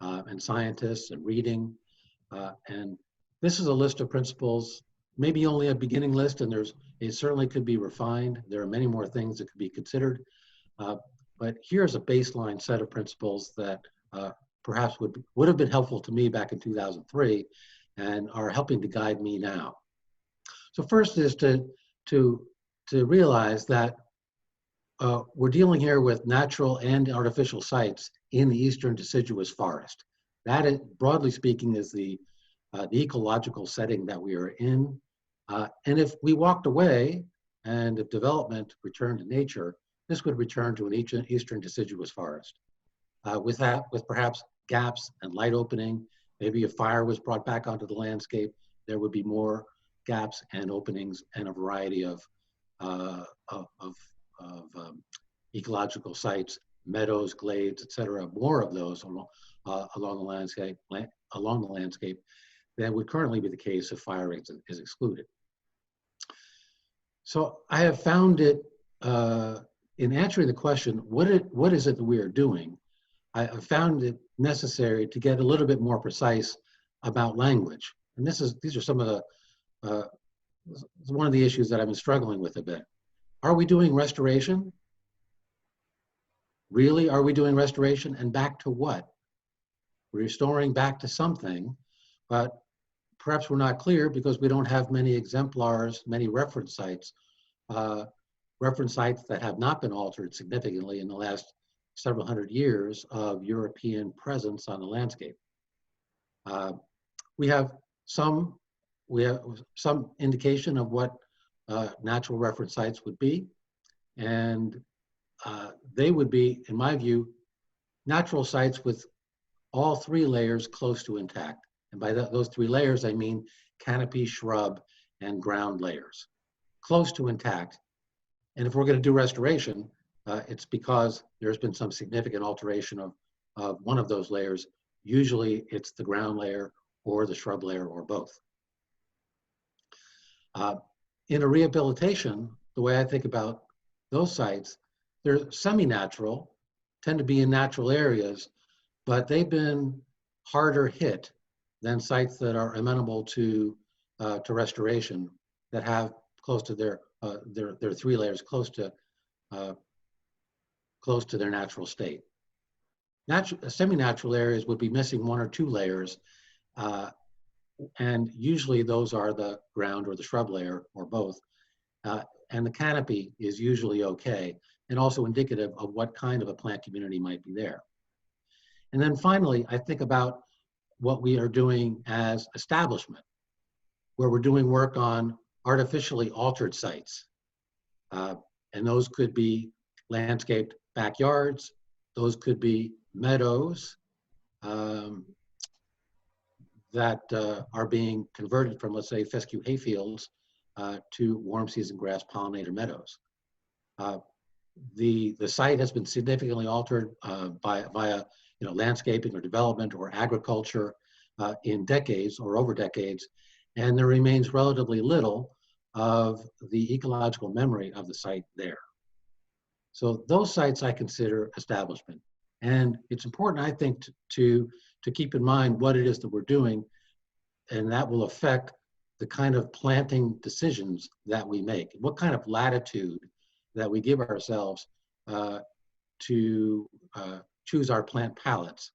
and scientists and reading. And this is a list of principles, maybe only a beginning list, and it certainly could be refined. There are many more things that could be considered. But here's a baseline set of principles that perhaps would have been helpful to me back in 2003 and are helping to guide me now. So first is to realize that we're dealing here with natural and artificial sites in the eastern deciduous forest. That, is, broadly speaking, is the ecological setting that we are in. And if we walked away and if development returned to nature, this would return to an eastern deciduous forest. With perhaps gaps and light opening, maybe if fire was brought back onto the landscape, there would be more gaps and openings and a variety of ecological sites, meadows, glades, etc. More of those along the landscape than would currently be the case if fire is excluded. So I have found it in answering the question, what is it that we are doing? I found it necessary to get a little bit more precise about language, and these are some of the one of the issues that I've been struggling with a bit. Are we doing restoration? Really, are we doing restoration, and back to what? We're restoring back to something, but perhaps we're not clear because we don't have many exemplars, many reference sites that have not been altered significantly in the last several hundred years of European presence on the landscape. We have some indication of what natural reference sites would be, and they would be, in my view, natural sites with all three layers close to intact. And by those three layers, I mean canopy, shrub, and ground layers, close to intact. And if we're going to do restoration, it's because there's been some significant alteration of one of those layers. Usually it's the ground layer or the shrub layer or both. In a rehabilitation, the way I think about those sites, they're semi-natural, tend to be in natural areas, but they've been harder hit than sites that are amenable to restoration, that have close to their three layers close to their natural state. Semi-natural areas would be missing one or two layers, and usually those are the ground or the shrub layer or both. And the canopy is usually okay, and also indicative of what kind of a plant community might be there. And then finally, I think about what we are doing as establishment, where we're doing work on artificially altered sites. And those could be landscaped backyards, those could be meadows that are being converted from, let's say, fescue hayfields to warm season grass pollinator meadows. The site has been significantly altered via landscaping or development or agriculture in decades or over decades, and there remains relatively little of the ecological memory of the site there. So those sites I consider establishment. And it's important, I think, to keep in mind what it is that we're doing, and that will affect the kind of planting decisions that we make, what kind of latitude that we give ourselves to choose our plant palettes,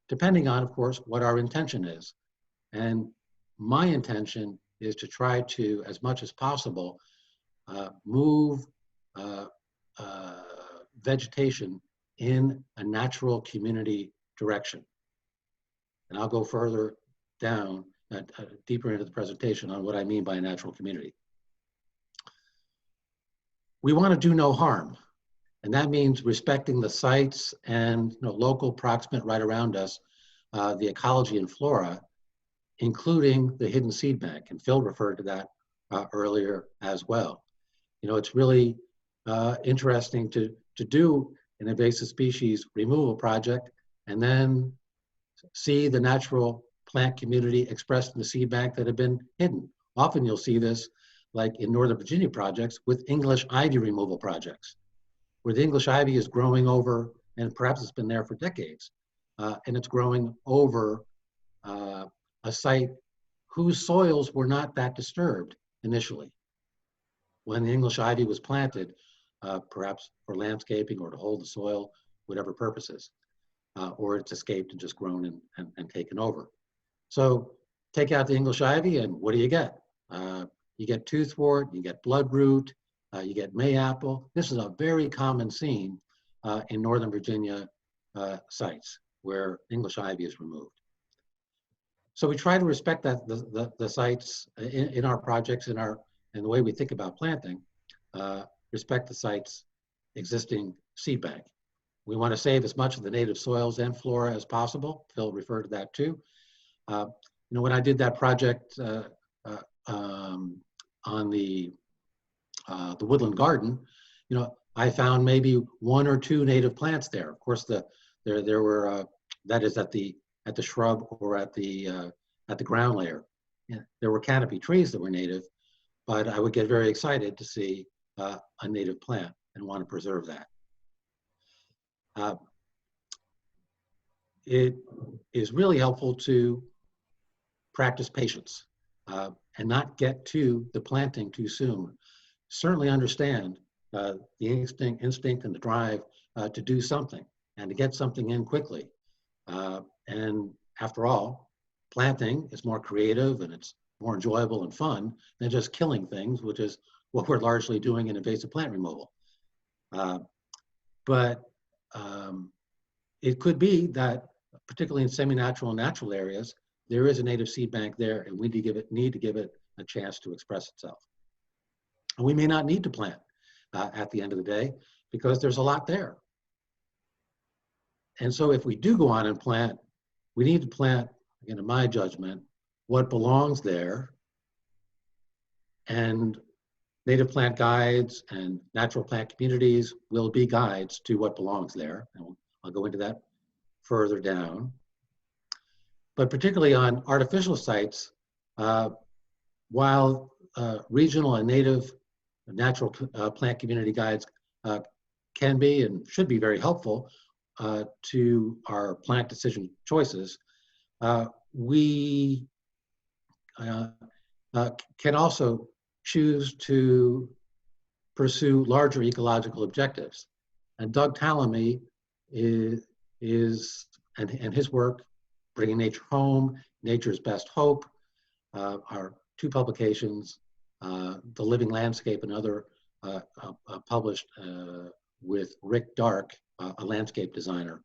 depending on, of course, what our intention is. And my intention is to try to, as much as possible, move vegetation in a natural community direction. And I'll go further down, deeper into the presentation on what I mean by a natural community. We want to do no harm, and that means respecting the sites and local proximate right around us, the ecology and flora, including the hidden seed bank, and Phil referred to that earlier as well. It's really interesting to do an invasive species removal project and then see the natural plant community expressed in the seed bank that have been hidden. Often you'll see this like in Northern Virginia projects, with English ivy removal projects, where the English ivy is growing over, and perhaps it's been there for decades, and it's growing over a site whose soils were not that disturbed initially. When the English ivy was planted, perhaps for landscaping or to hold the soil, whatever purposes, or it's escaped and just grown and taken over. So take out the English ivy and what do you get? You get toothwort, you get bloodroot, you get mayapple. This is a very common scene in Northern Virginia sites where English ivy is removed. So we try to respect that the sites in our projects, in the way we think about planting, respect the site's existing seed bank. We want to save as much of the native soils and flora as possible. Phil referred to that too. You know, when I did that project on the woodland garden, you know, I found maybe 1 or 2 native plants there. Of course, there were that is at the shrub or at the ground layer. Yeah, there were canopy trees that were native, but I would get very excited to see a native plant and want to preserve that. It is really helpful to practice patience and not get to the planting too soon. Certainly understand the instinct and the drive to do something and to get something in quickly. And after all, planting is more creative and it's more enjoyable and fun than just killing things, which is what we're largely doing in invasive plant removal. But it could be that, particularly in semi-natural and natural areas, there is a native seed bank there, and we need to give it a chance to express itself. And we may not need to plant at the end of the day because there's a lot there. And so if we do go on and plant, we need to plant, again, in my judgment, what belongs there. And native plant guides and natural plant communities will be guides to what belongs there. And I'll go into that further down. But particularly on artificial sites, while regional and native natural plant community guides can be and should be very helpful to our plant decision choices, we can also choose to pursue larger ecological objectives. And Doug Tallamy is and his work, Bringing Nature Home, Nature's Best Hope, are 2 publications, The Living Landscape, another published with Rick Dark, a landscape designer,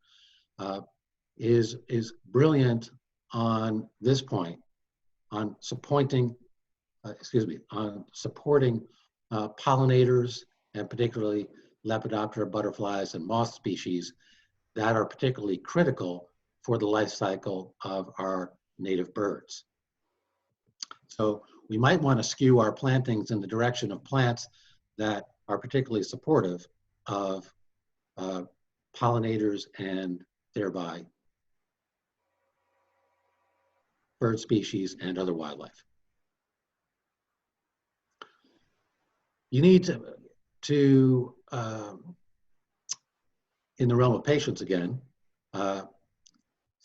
is brilliant on this point, on supporting pollinators, and particularly Lepidoptera butterflies and moth species that are particularly critical for the life cycle of our native birds. So we might want to skew our plantings in the direction of plants that are particularly supportive of pollinators and thereby bird species and other wildlife. You need to in the realm of patience again,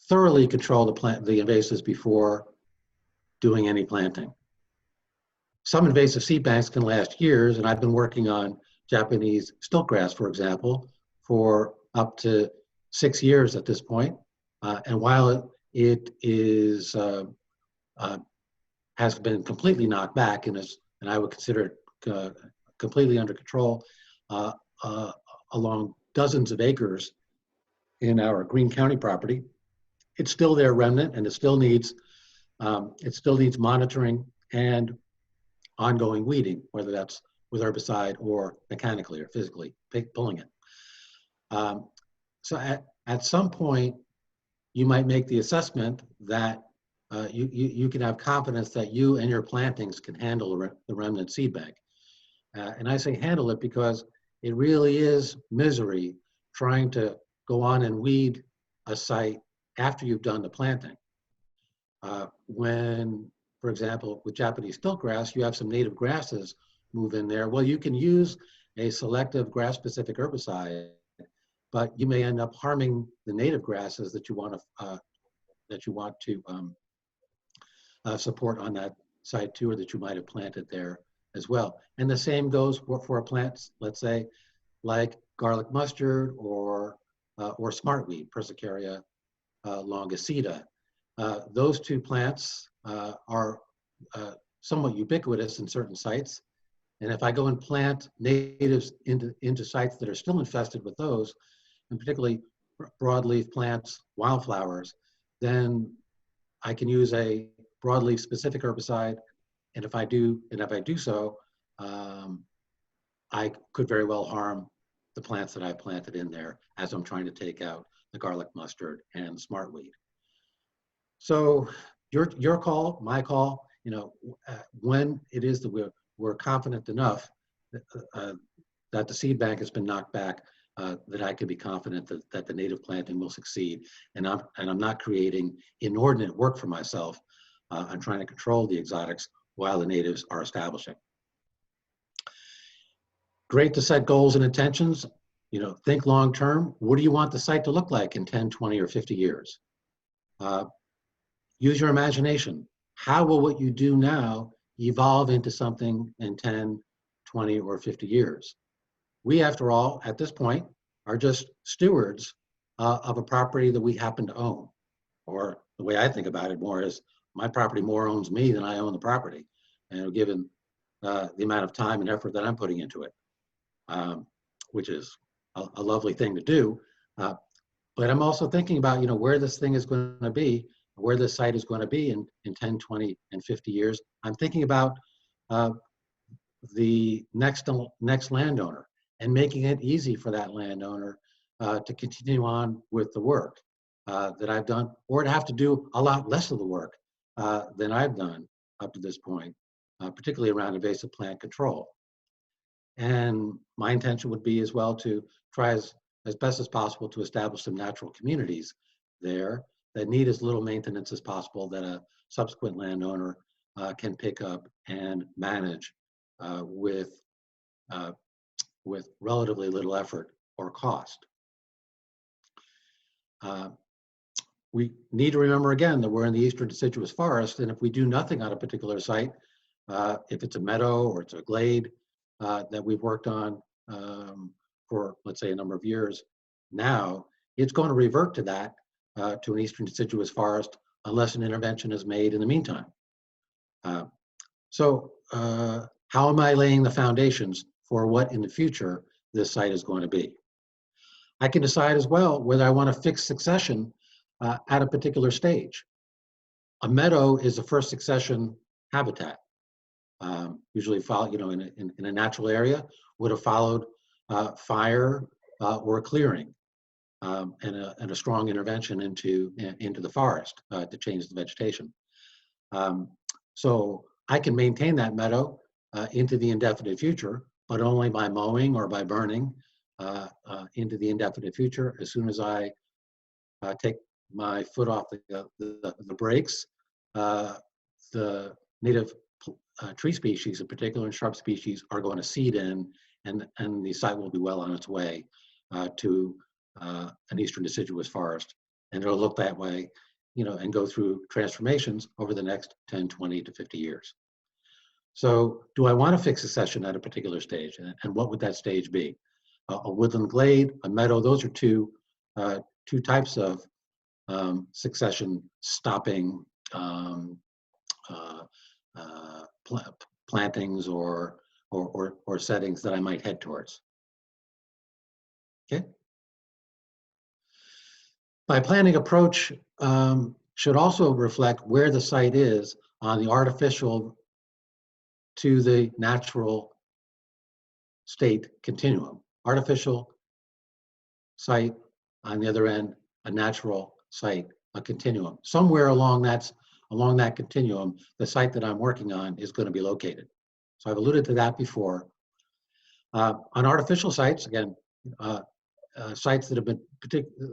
thoroughly control the invasives before doing any planting. Some invasive seed banks can last years, and I've been working on Japanese stiltgrass, for example, for up to 6 years at this point. And while it is has been completely knocked back and I would consider it completely under control along dozens of acres in our Greene County property, it's still there remnant, and it still needs monitoring and ongoing weeding, whether that's with herbicide or mechanically or physically pulling it. So at some point, you might make the assessment that you can have confidence that you and your plantings can handle the remnant seed bank. And I say handle it because it really is misery trying to go on and weed a site after you've done the planting. When for example, with Japanese stiltgrass, you have some native grasses move in there. Well, you can use a selective grass-specific herbicide, but you may end up harming the native grasses that you want to support on that site too, or that you might have planted there as well. And the same goes for plants, let's say, like garlic mustard or smartweed, Persicaria longicida. Those two plants are somewhat ubiquitous in certain sites. And if I go and plant natives into sites that are still infested with those, and particularly broadleaf plants, wildflowers, then I can use a broadleaf specific herbicide. And if I do so, I could very well harm the plants that I planted in there as I'm trying to take out the garlic mustard and smartweed. So your call, my call, when it is that we're confident enough that the seed bank has been knocked back, that I could be confident that the native planting will succeed, and I'm not creating inordinate work for myself. I'm trying to control the exotics while the natives are establishing. Great to set goals and intentions. Think long term. What do you want the site to look like in 10, 20, or 50 years? Use your imagination. How will what you do now evolve into something in 10, 20, or 50 years? We, after all, at this point, are just stewards of a property that we happen to own. Or the way I think about it more is, my property more owns me than I own the property, and given the amount of time and effort that I'm putting into it, which is a lovely thing to do. But I'm also thinking about, where this thing is going to be, where this site is going to be in 10, 20, and 50 years. I'm thinking about the next landowner and making it easy for that landowner to continue on with the work that I've done, or to have to do a lot less of the work than I've done up to this point, particularly around invasive plant control. And my intention would be as well to try as best as possible to establish some natural communities there that need as little maintenance as possible, that a subsequent landowner can pick up and manage with relatively little effort or cost. We need to remember again that we're in the eastern deciduous forest, and if we do nothing on a particular site, if it's a meadow or it's a glade that we've worked on for, let's say, a number of years now, it's going to revert to that, to an eastern deciduous forest, unless an intervention is made in the meantime. So how am I laying the foundations for what in the future this site is going to be? I can decide as well whether I want a fixed succession at a particular stage. A meadow is the first succession habitat. Usually followed, in a natural area, would have followed fire or clearing, and a strong intervention into the forest to change the vegetation. So I can maintain that meadow into the indefinite future, but only by mowing or by burning into the indefinite future. As soon as I take my foot off the brakes, the native tree species in particular and shrub species are going to seed in, and the site will be well on its way to an eastern deciduous forest. And it'll look that way, and go through transformations over the next 10, 20 to 50 years. So do I want a fixed succession at a particular stage? And what would that stage be? A woodland glade, a meadow, those are two types of succession stopping plantings or settings that I might head towards. Okay. My planning approach should also reflect where the site is on the artificial to the natural state continuum. Artificial site, on the other end, a natural site, a continuum. Somewhere along that continuum, the site that I'm working on is going to be located. So I've alluded to that before. On artificial sites, again, sites that have been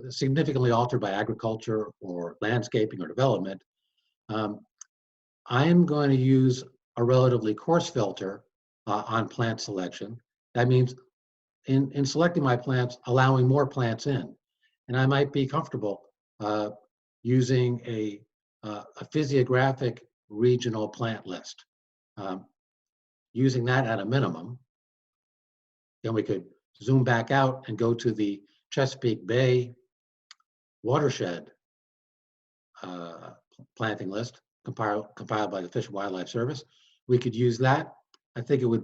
significantly altered by agriculture or landscaping or development, I am going to use a relatively coarse filter on plant selection. That means in selecting my plants, allowing more plants in. And I might be comfortable using a physiographic regional plant list. Using that at a minimum, then we could zoom back out and go to the Chesapeake Bay watershed planting list compiled by the Fish and Wildlife Service. We could use that. I think it would.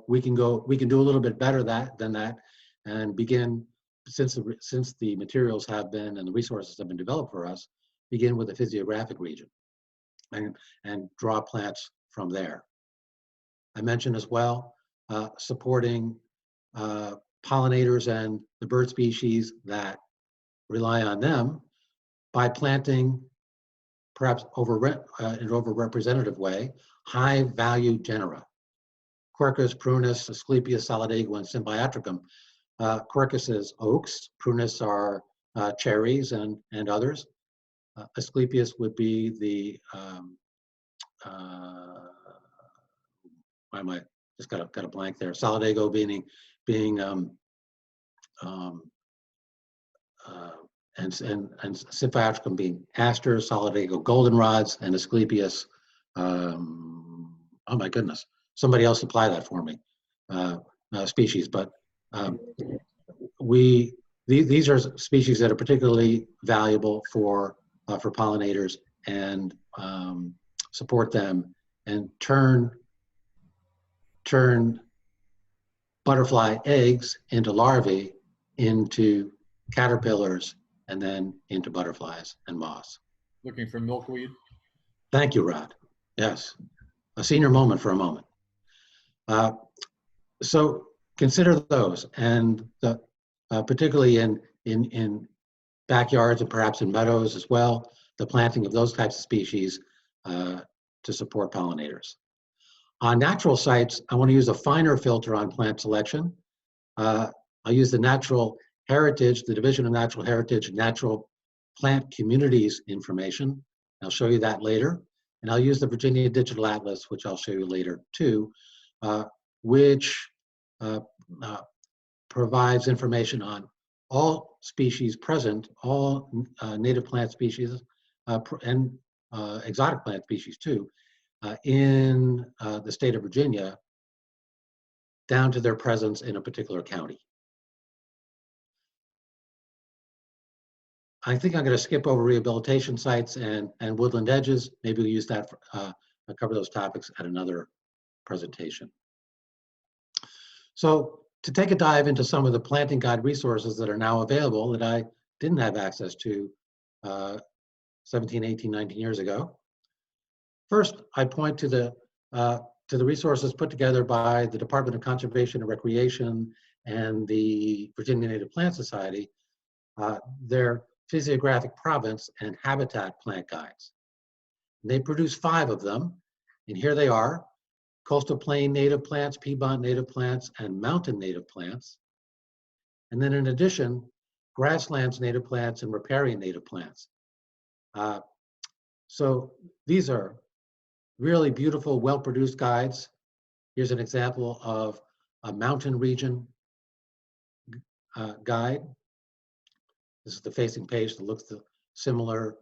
We can do a little bit better than that, and begin, since the materials have been and the resources have been developed for us, begin with the physiographic region, and draw plants from there. I mentioned as well supporting pollinators and the bird species that rely on them by planting, perhaps in an over-representative way, high-value genera. Quercus, Prunus, Asclepias, Solidago, and Symbioticum. Quercus is oaks, Prunus are cherries and others. Asclepias would be the, why am I, just got a blank there. Solidago being and Symbioticum being asters, Solidago goldenrods, and Asclepias, oh my goodness, somebody else supply that for me, species. But these are species that are particularly valuable for pollinators, and support them and turn butterfly eggs into larvae, into caterpillars, and then into butterflies and moths. Looking for milkweed. Thank you, Rod. Yes, a senior moment for a moment. So consider those, and particularly in backyards and perhaps in meadows as well, the planting of those types of species to support pollinators. On natural sites, I want to use a finer filter on plant selection. I'll use the Natural Heritage, the Division of Natural Heritage, Natural Plant Communities information. I'll show you that later. And I'll use the Virginia Digital Atlas, which I'll show you later too, which provides information on all species present, all native plant species, and exotic plant species too, in the state of Virginia, down to their presence in a particular county. I think I'm going to skip over rehabilitation sites and woodland edges. Maybe we'll use that for, I'll cover those topics at another presentation. So to take a dive into some of the planting guide resources that are now available that I didn't have access to 17, 18, 19 years ago. First, I point to the resources put together by the Department of Conservation and Recreation and the Virginia Native Plant Society, their physiographic province and habitat plant guides. They produce 5 of them, and here they are: coastal plain native plants, Piedmont native plants, and mountain native plants. And then in addition, grasslands native plants and riparian native plants. So these are really beautiful, well-produced guides. Here's an example of a mountain region guide. This is the facing page that looks similar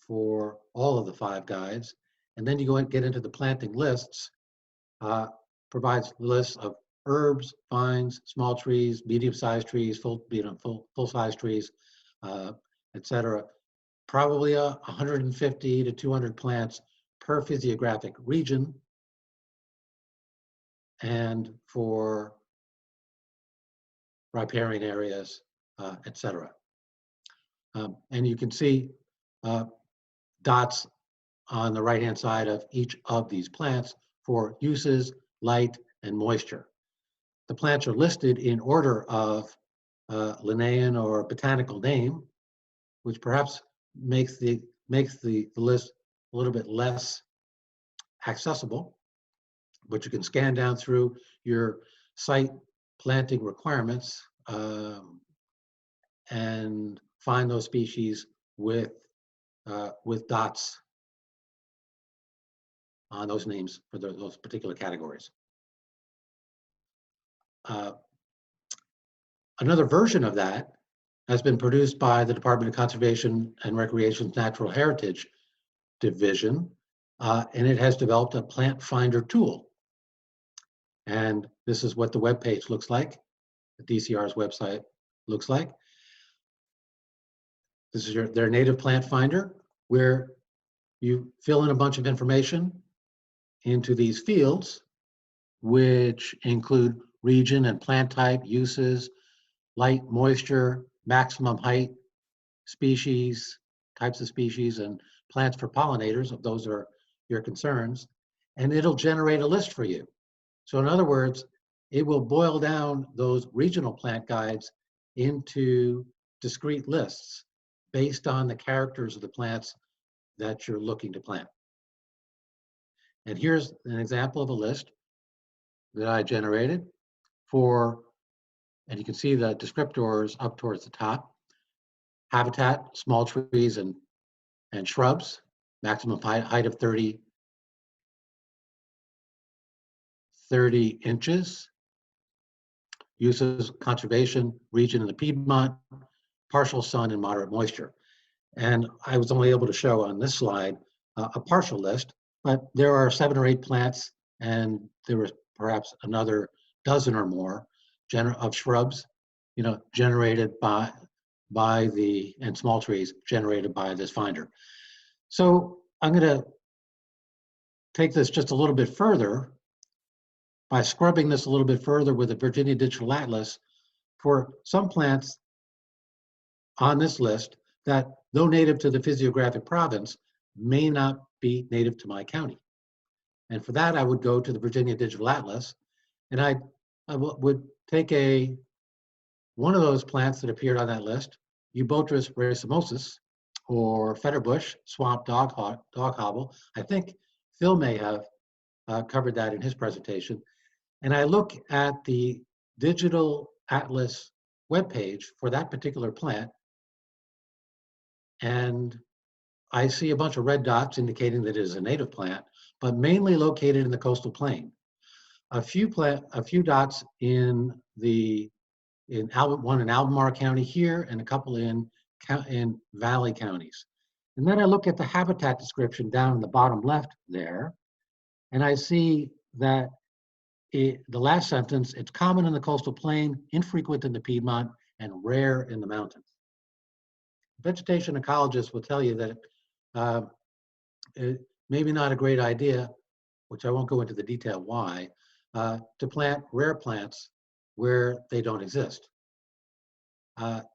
for all of the 5 guides. And then you go and get into the planting lists, provides lists of herbs, vines, small trees, medium-sized trees, full-size trees, etc. Probably 150 to 200 plants per physiographic region, and for riparian areas, etc. And you can see dots on the right-hand side of each of these plants for uses, light, and moisture. The plants are listed in order of Linnaean or botanical name, which perhaps makes the list a little bit less accessible, but you can scan down through your site planting requirements and find those species with dots on those names for those particular categories. Another version of that has been produced by the Department of Conservation and Recreation's Natural Heritage Division, and it has developed a plant finder tool. And this is what the web page looks like. The DCR's website looks like. This is their native plant finder, where you fill in a bunch of information into these fields, which include region and plant type, uses, light, moisture, maximum height, species, types of species, and plants for pollinators, if those are your concerns, and it'll generate a list for you. So in other words, it will boil down those regional plant guides into discrete lists based on the characters of the plants that you're looking to plant. And here's an example of a list that I generated for, and you can see the descriptors up towards the top. Habitat, small trees and shrubs, maximum height of 30 inches. Uses, conservation, region in the Piedmont, partial sun and moderate moisture. And I was only able to show on this slide a partial list, but there are 7 or 8 plants, and there was perhaps another dozen or more of shrubs, generated by the, and small trees generated by this finder. So I'm going to take this just a little bit further by scrubbing this a little bit further with the Virginia Digital Atlas for some plants on this list that, though native to the physiographic province, may not be native to my county. And for that, I would go to the Virginia Digital Atlas, and I would take one of those plants that appeared on that list, Eubotris racemosus, or fetterbush, swamp dog hobble. I think Phil may have covered that in his presentation. And I look at the Digital Atlas webpage for that particular plant, and I see a bunch of red dots indicating that it is a native plant, but mainly located in the coastal plain. A few dots in one in Albemarle County here, and a couple in Valley counties. And then I look at the habitat description down in the bottom left there, and I see that the last sentence, it's common in the coastal plain, infrequent in the Piedmont, and rare in the mountains. Vegetation ecologists will tell you that it maybe not a great idea, which I won't go into the detail why, to plant rare plants where they don't exist.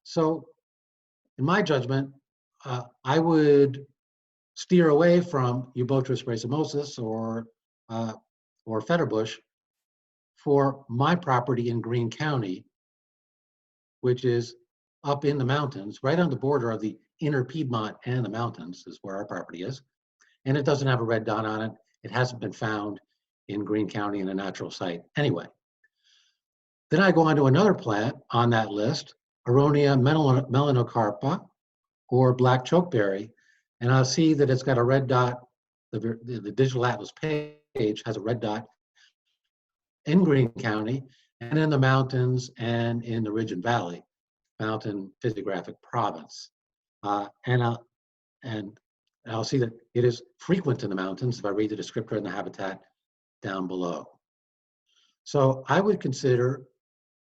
So in my judgment, I would steer away from Eubotris racemosus or fetterbush for my property in Greene County, which is up in the mountains, right on the border of the inner Piedmont and the mountains is where our property is. And it doesn't have a red dot on it. It hasn't been found in Greene County in a natural site anyway. Then I go on to another plant on that list, Aronia melanocarpa, or black chokeberry, and I'll see that it's got a red dot. The Digital Atlas page has a red dot in Greene County and in the mountains and in the Ridge and Valley Mountain Physiographic Province. And I'll see that it is frequent in the mountains if I read the descriptor and the habitat down below. So I would consider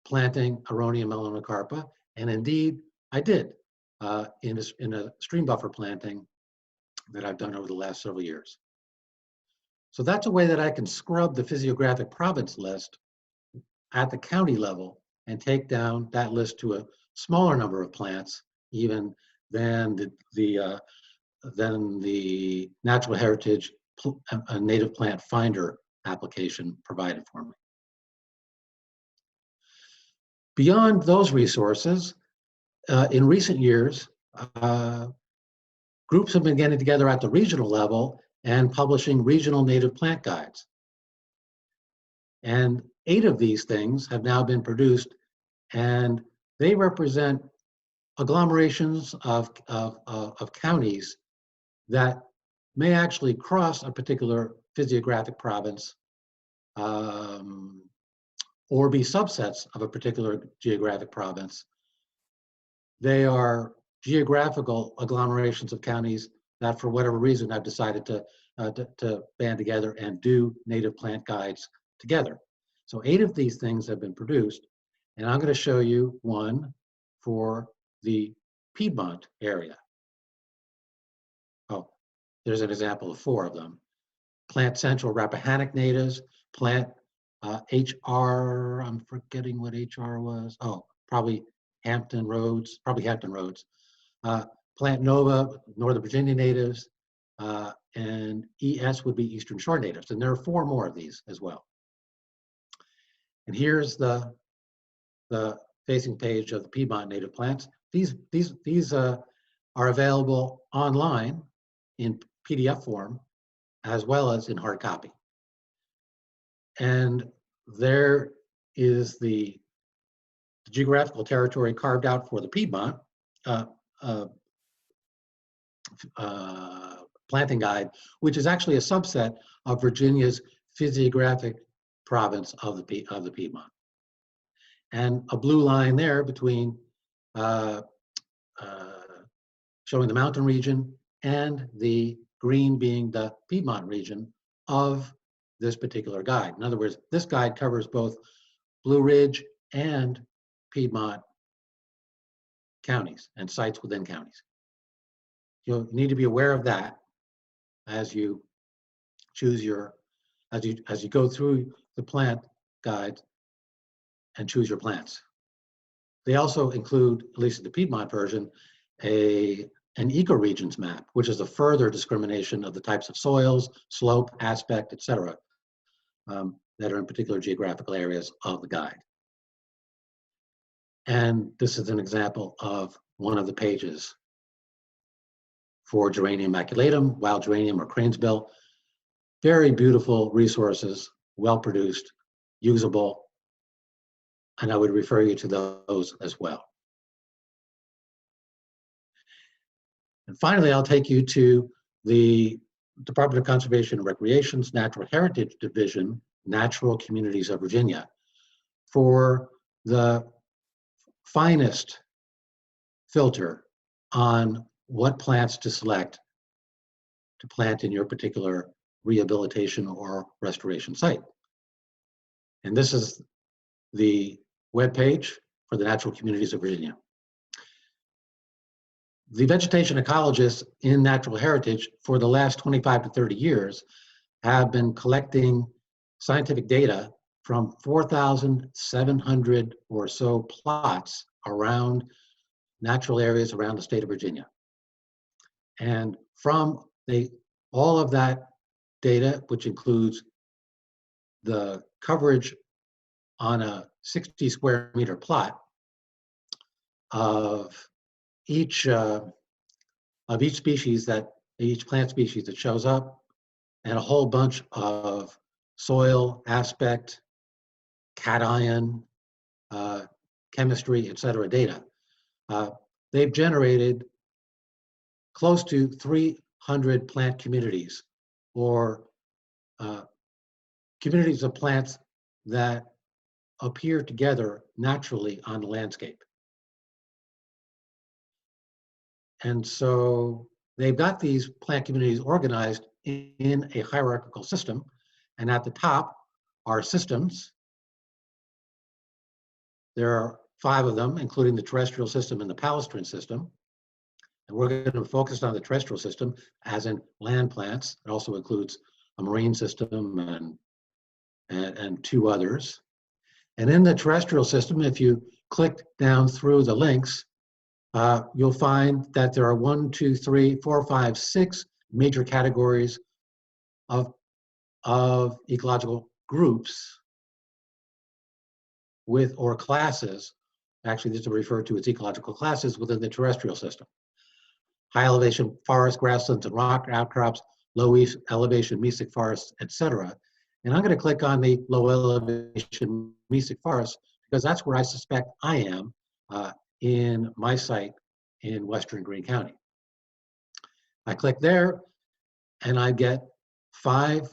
planting Aronia melanocarpa, and indeed I did in a stream buffer planting that I've done over the last several years. So that's a way that I can scrub the physiographic province list at the county level and take down that list to a smaller number of plants even than the Natural Heritage Native Plant Finder application provided for me. Beyond those resources, in recent years, groups have been getting together at the regional level and publishing regional native plant guides. And 8 of these things have now been produced, and they represent agglomerations of counties that may actually cross a particular physiographic province, or be subsets of a particular geographic province. They are geographical agglomerations of counties that, for whatever reason, have decided to band together and do native plant guides together. So 8 of these things have been produced, and I'm going to show you one for the Piedmont area. Oh, there's an example of 4 of them. Plant Central Rappahannock natives, Plant HR, I'm forgetting what HR was. Oh, probably Hampton Roads, Plant Nova, Northern Virginia natives, and ES would be Eastern Shore natives. And there are 4 more of these as well. And here's the facing page of the Piedmont native plants. These are available online in PDF form as well as in hard copy. And there is the geographical territory carved out for the Piedmont planting guide, which is actually a subset of Virginia's physiographic province of the Piedmont. And a blue line there between showing the mountain region and the green being the Piedmont region of this particular guide. In other words, this guide covers both Blue Ridge and Piedmont counties and sites within counties. You'll need to be aware of that as you choose your, as you go through the plant guide and choose your plants. They also include, at least in the Piedmont version, an ecoregions map, which is a further discrimination of the types of soils, slope, aspect, etc., that are in particular geographical areas of the guide. And this is an example of one of the pages for Geranium maculatum, wild geranium or cranesbill. Very beautiful resources, well produced, usable, and I would refer you to those as well. And finally, I'll take you to the Department of Conservation and Recreation's Natural Heritage Division, Natural Communities of Virginia, for the finest filter on what plants to select to plant in your particular rehabilitation or restoration site. And this is the webpage for the Natural Communities of Virginia. The vegetation ecologists in natural heritage for the last 25 to 30 years have been collecting scientific data from 4,700 or so plots around natural areas around the state of Virginia. And from all of that data, which includes the coverage on a 60 square meter plot of each species, each plant species that shows up, and a whole bunch of soil aspect, cation, chemistry, etc. data. They've generated close to 300 plant communities, or communities of plants that appear together naturally on the landscape. And so they've got these plant communities organized in a hierarchical system, and at the top are systems. There are 5 of them, including the terrestrial system and the palustrine system. And we're going to focus on the terrestrial system, as in land plants. It also includes a marine system and 2 others. And in the terrestrial system, if you click down through the links, you'll find that there are 1, 2, 3, 4, 5, 6 major categories of ecological groups with, or classes. Actually, these are referred to as ecological classes within the terrestrial system. High elevation forests, grasslands, and rock outcrops, low elevation mesic forests, etc. And I'm going to click on the low elevation mesic forests because that's where I suspect I am in my site in Western Greene County. I click there and I get 5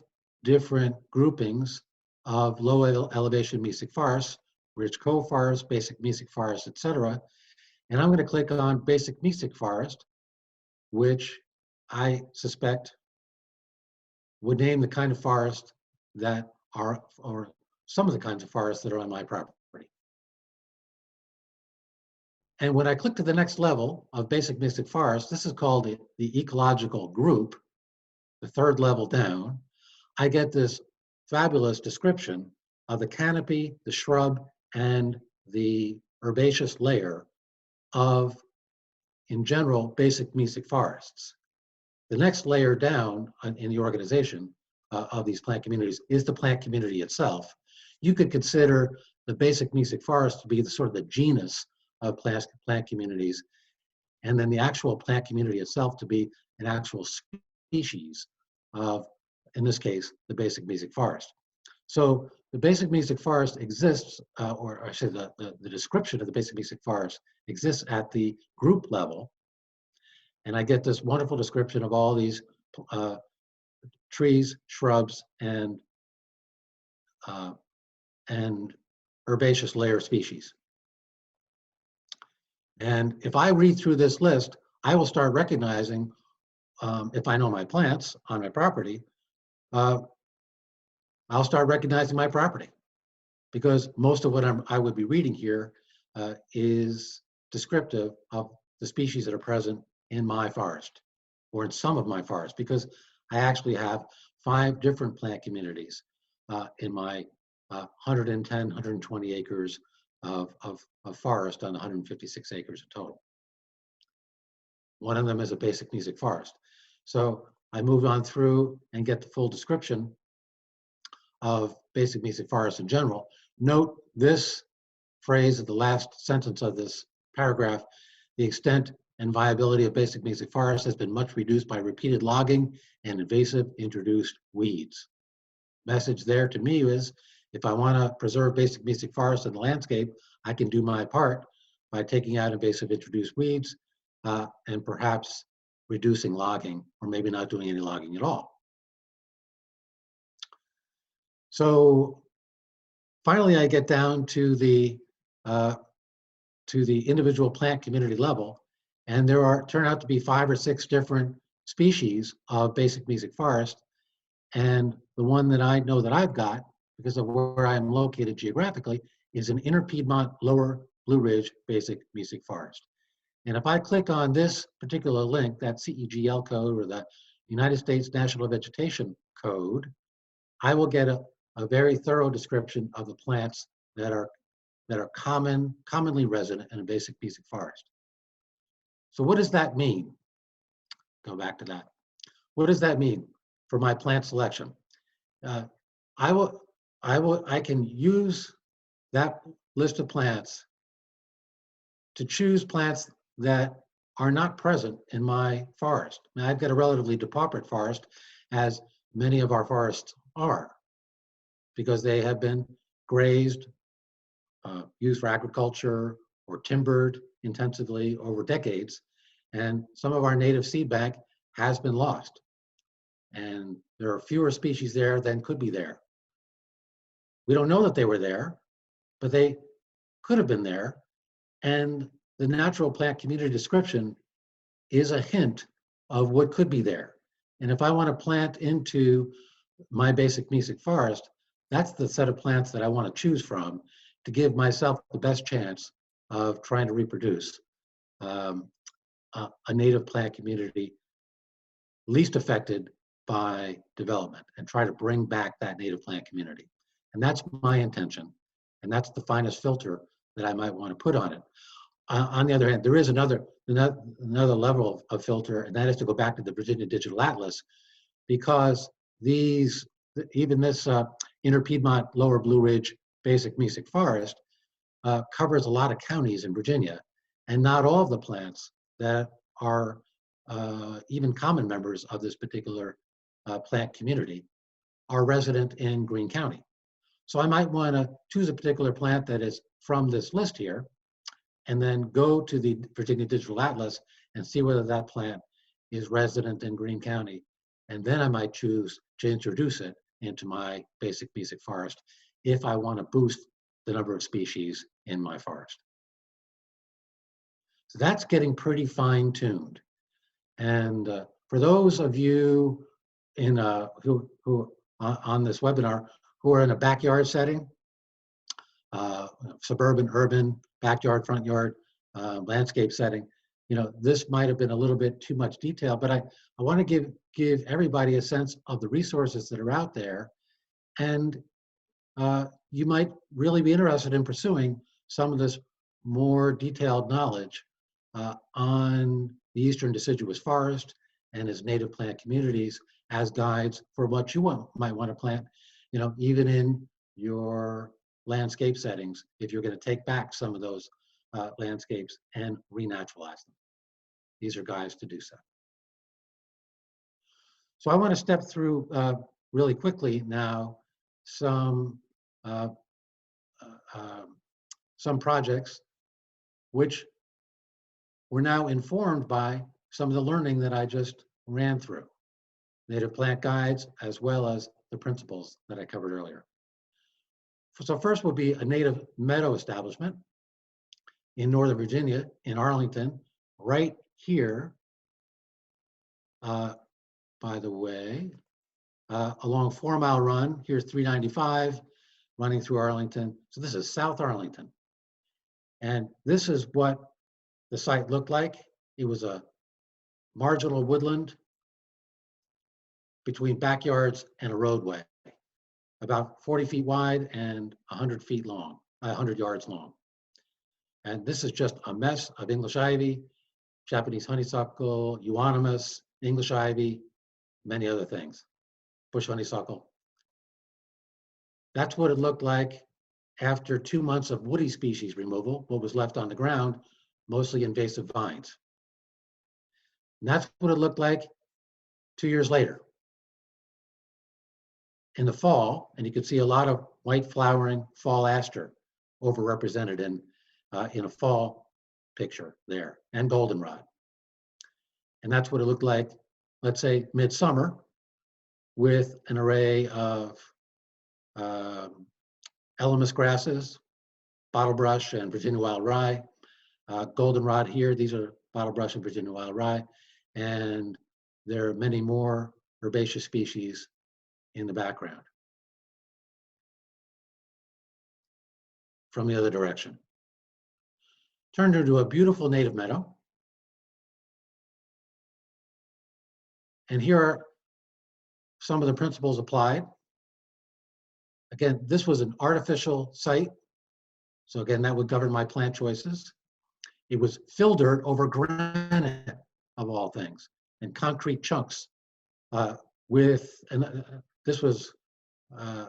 different groupings of low elevation mesic forests, rich cove forests, basic mesic forests, etc. And I'm going to click on basic mesic forest, which I suspect would name the kind of forest that are, or some of the kinds of forests that are on my property. And when I click to the next level of basic mesic forest, this is called the ecological group, the third level down, I get this fabulous description of the canopy, the shrub, and the herbaceous layer of, in general, basic mesic forests. The next layer down in the organization of these plant communities is the plant community itself. You could consider the basic mesic forest to be the sort of the genus of plant communities, and then the actual plant community itself to be an actual species of, in this case, the basic mesic forest. So the basic mesic forest exists, or I should say the description of the basic mesic forest exists at the group level. And I get this wonderful description of all these trees, shrubs, and herbaceous layer species. And if I read through this list, I will start recognizing, if I know my plants on my property, I'll start recognizing my property, because most of what I would be reading here is descriptive of the species that are present in my forest, or in some of my forests, because I actually have 5 different plant communities in my 110, 120 acres of forest on 156 acres in total. One of them is a basic mesic forest. So I move on through and get the full description of basic mesic forest in general. Note this phrase at the last sentence of this paragraph: the extent and viability of basic mesic forest has been much reduced by repeated logging and invasive introduced weeds. Message there to me is, if I want to preserve basic mesic forest in the landscape, I can do my part by taking out invasive introduced weeds and perhaps reducing logging, or maybe not doing any logging at all. So finally, I get down to the individual plant community level, and there turn out to be 5 or 6 different species of basic mesic forest. And the one that I know that I've got, because of where I'm located geographically, is an Inner Piedmont Lower Blue Ridge basic mesic forest. And if I click on this particular link, that CEGL code, or the United States National Vegetation Code, I will get a very thorough description of the plants that are commonly resident in a basic mesic forest. So what does that mean? Go back to that. What does that mean for my plant selection? I can use that list of plants to choose plants that are not present in my forest. Now, I've got a relatively depauperate forest, as many of our forests are, because they have been grazed, used for agriculture, or timbered intensively over decades, and some of our native seed bank has been lost. And there are fewer species there than could be there. We don't know that they were there, but they could have been there. And the natural plant community description is a hint of what could be there. And if I want to plant into my basic mesic forest, that's the set of plants that I want to choose from to give myself the best chance of trying to reproduce a native plant community least affected by development, and try to bring back that native plant community. And that's my intention. And that's the finest filter that I might want to put on it. On the other hand, there is another level of filter, and that is to go back to the Virginia Digital Atlas, because even this Inner Piedmont Lower Blue Ridge basic mesic forest covers a lot of counties in Virginia, and not all of the plants that are even common members of this particular plant community are resident in Greene County. So I might want to choose a particular plant that is from this list here, and then go to the Virginia Digital Atlas and see whether that plant is resident in Greene County. And then I might choose to introduce it into my basic forest if I want to boost the number of species in my forest. So that's getting pretty fine-tuned. And for those of you in who on this webinar who are in a backyard setting, suburban, urban, backyard, front yard, landscape setting, you know, this might have been a little bit too much detail, but I want to give everybody a sense of the resources that are out there, and you might really be interested in pursuing some of this more detailed knowledge on the eastern deciduous forest and its native plant communities as guides for what you might want to plant, you know, even in your landscape settings, if you're going to take back some of those landscapes and renaturalize them. These are guides to do so. So I want to step through really quickly now some projects which were now informed by some of the learning that I just ran through. Native plant guides, as well as the principles that I covered earlier. So first will be a native meadow establishment in Northern Virginia, in Arlington, right here, by the way, along 4 Mile Run. Here's 395 running through Arlington. So this is South Arlington. And this is what the site looked like. It was a marginal woodland between backyards and a roadway, about 40 feet wide and 100 feet long, 100 yards long. And this is just a mess of English ivy, Japanese honeysuckle, euonymus, English ivy, many other things, bush honeysuckle. That's what it looked like after 2 months of woody species removal, what was left on the ground, mostly invasive vines. And that's what it looked like 2 years later. In the fall, and you could see a lot of white flowering fall aster overrepresented in a fall picture there, and goldenrod. And that's what it looked like, let's say, midsummer, with an array of elemus grasses, bottlebrush and Virginia wild rye, goldenrod here. These are bottlebrush and Virginia wild rye, and there are many more herbaceous species in the background from the other direction. Turned into a beautiful native meadow. And here are some of the principles applied. Again, this was an artificial site. So again, that would govern my plant choices. It was fill dirt over granite, of all things, and concrete chunks this was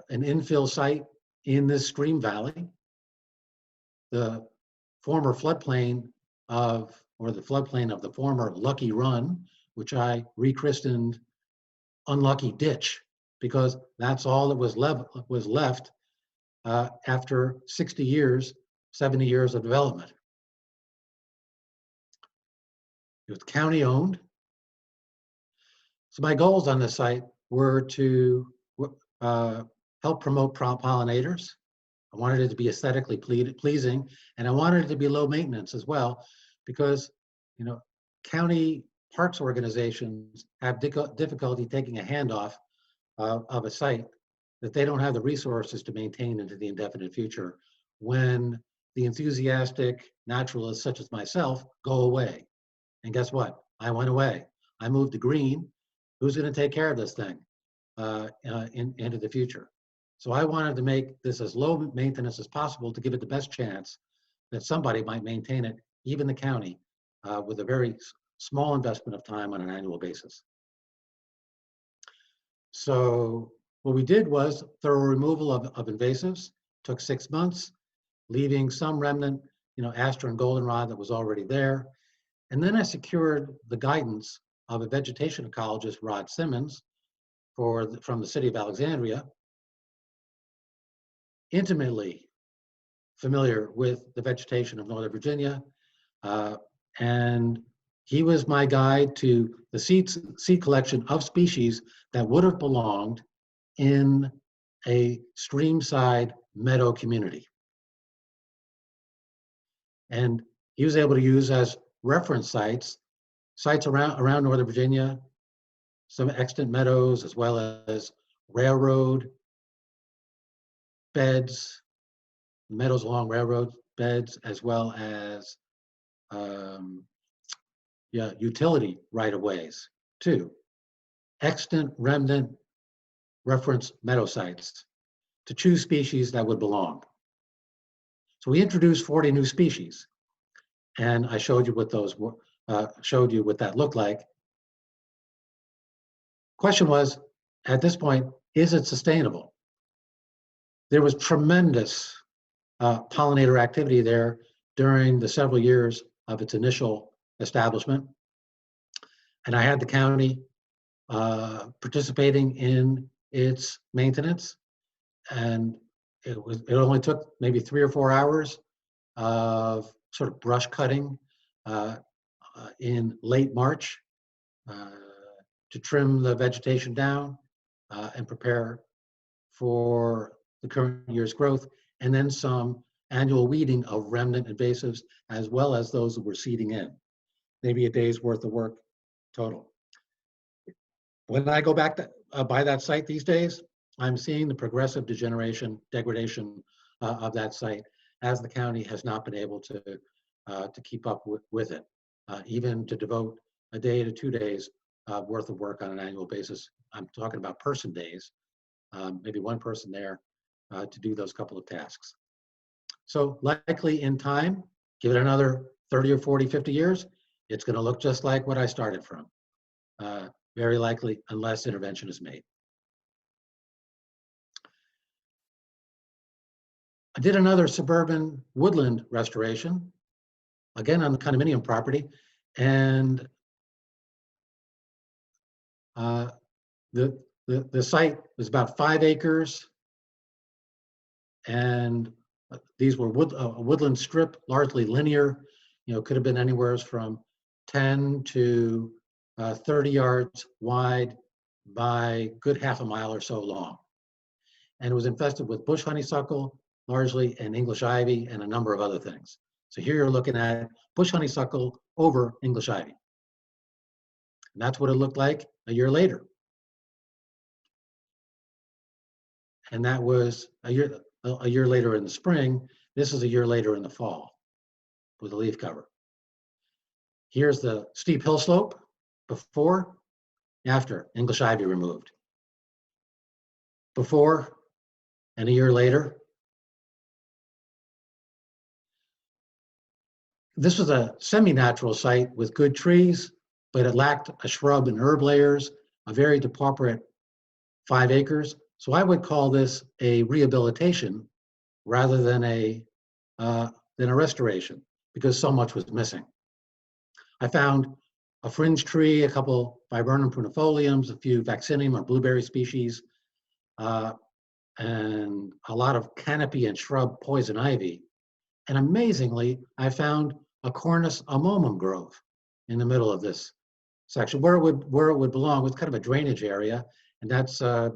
an infill site in this stream valley. The former floodplain of the former Lucky Run, which I rechristened Unlucky Ditch, because that's all that was left after 60 years, 70 years of development. It was county owned. So my goals on this site were to help promote pollinators. I wanted it to be aesthetically pleasing, and I wanted it to be low maintenance as well, because, you know, county parks organizations have difficulty taking a handoff of a site that they don't have the resources to maintain into the indefinite future when the enthusiastic naturalists such as myself go away. And guess what? I went away. I moved to green. Who's going to take care of this thing into the future? So I wanted to make this as low maintenance as possible to give it the best chance that somebody might maintain it, even the county, with a very small investment of time on an annual basis. So what we did was thorough removal of invasives, took 6 months, leaving some remnant, you know, aster and goldenrod that was already there. And then I secured the guidance of a vegetation ecologist, Rod Simmons, from the city of Alexandria, intimately familiar with the vegetation of Northern Virginia. And he was my guide to the seed collection of species that would have belonged in a streamside meadow community. And he was able to use as reference sites around Northern Virginia, some extant meadows, as well as railroad beds, meadows along railroad beds, as well as utility right-of-ways too. Extant remnant reference meadow sites to choose species that would belong. So we introduced 40 new species, and I showed you what those showed you what that looked like. Question was, at this point, is it sustainable? There was tremendous pollinator activity there during the several years of its initial establishment, and I had the county participating in its maintenance, and it only took maybe 3 or 4 hours of sort of brush cutting in late March to trim the vegetation down and prepare for the current year's growth, and then some annual weeding of remnant invasives as well as those that we're seeding in. Maybe a day's worth of work total. When I go back by that site these days, I'm seeing the progressive degradation of that site, as the county has not been able to keep up with it, even to devote a day to 2 days worth of work on an annual basis. I'm talking about person days, maybe one person there to do those couple of tasks. So likely in time, give it another 30 or 40, 50 years, it's going to look just like what I started from. Very likely, unless intervention is made. I did another suburban woodland restoration, again on the condominium property, and the site was about 5 acres, and these were a woodland strip, largely linear. You know, could have been anywhere from 10 to 30 yards wide by good half a mile or so long. And it was infested with bush honeysuckle, largely, and English ivy, and a number of other things. So here you're looking at bush honeysuckle over English ivy. And that's what it looked like a year later. And that was a year later in the spring. This is a year later in the fall with a leaf cover. Here's the steep hill slope before, after English ivy removed. Before and a year later. This was a semi-natural site with good trees, but it lacked a shrub and herb layers, a very depauperate 5 acres. So I would call this a rehabilitation rather than a restoration, because so much was missing. I found a fringe tree, a couple viburnum prunifoliums, a few vaccinium or blueberry species, and a lot of canopy and shrub poison ivy. And amazingly, I found a Cornus amomum grove in the middle of this section, where it would belong, with kind of a drainage area, and that's I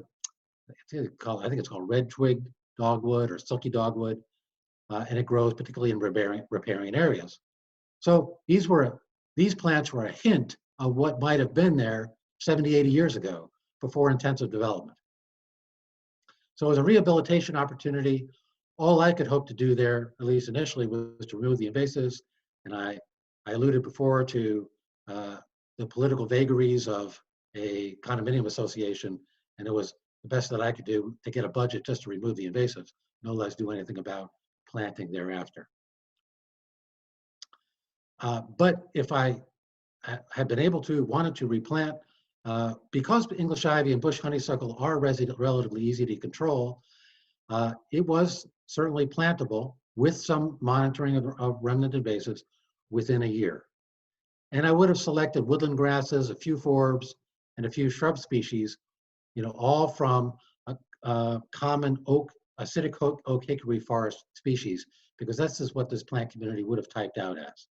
think it's called red twig dogwood or silky dogwood, and it grows particularly in riparian areas. So these plants were a hint of what might have been there 70, 80 years ago before intensive development. So as a rehabilitation opportunity, all I could hope to do there, at least initially, was to remove the invasives. And I alluded before to the political vagaries of a condominium association, and it was the best that I could do to get a budget just to remove the invasives, no less do anything about planting thereafter. But if I had been able to, wanted to replant, because English ivy and bush honeysuckle are relatively easy to control, it was certainly plantable with some monitoring of remnant invasives within a year. And I would have selected woodland grasses, a few forbs, and a few shrub species, you know, all from a common oak, acidic oak hickory forest species, because this is what this plant community would have typed out as,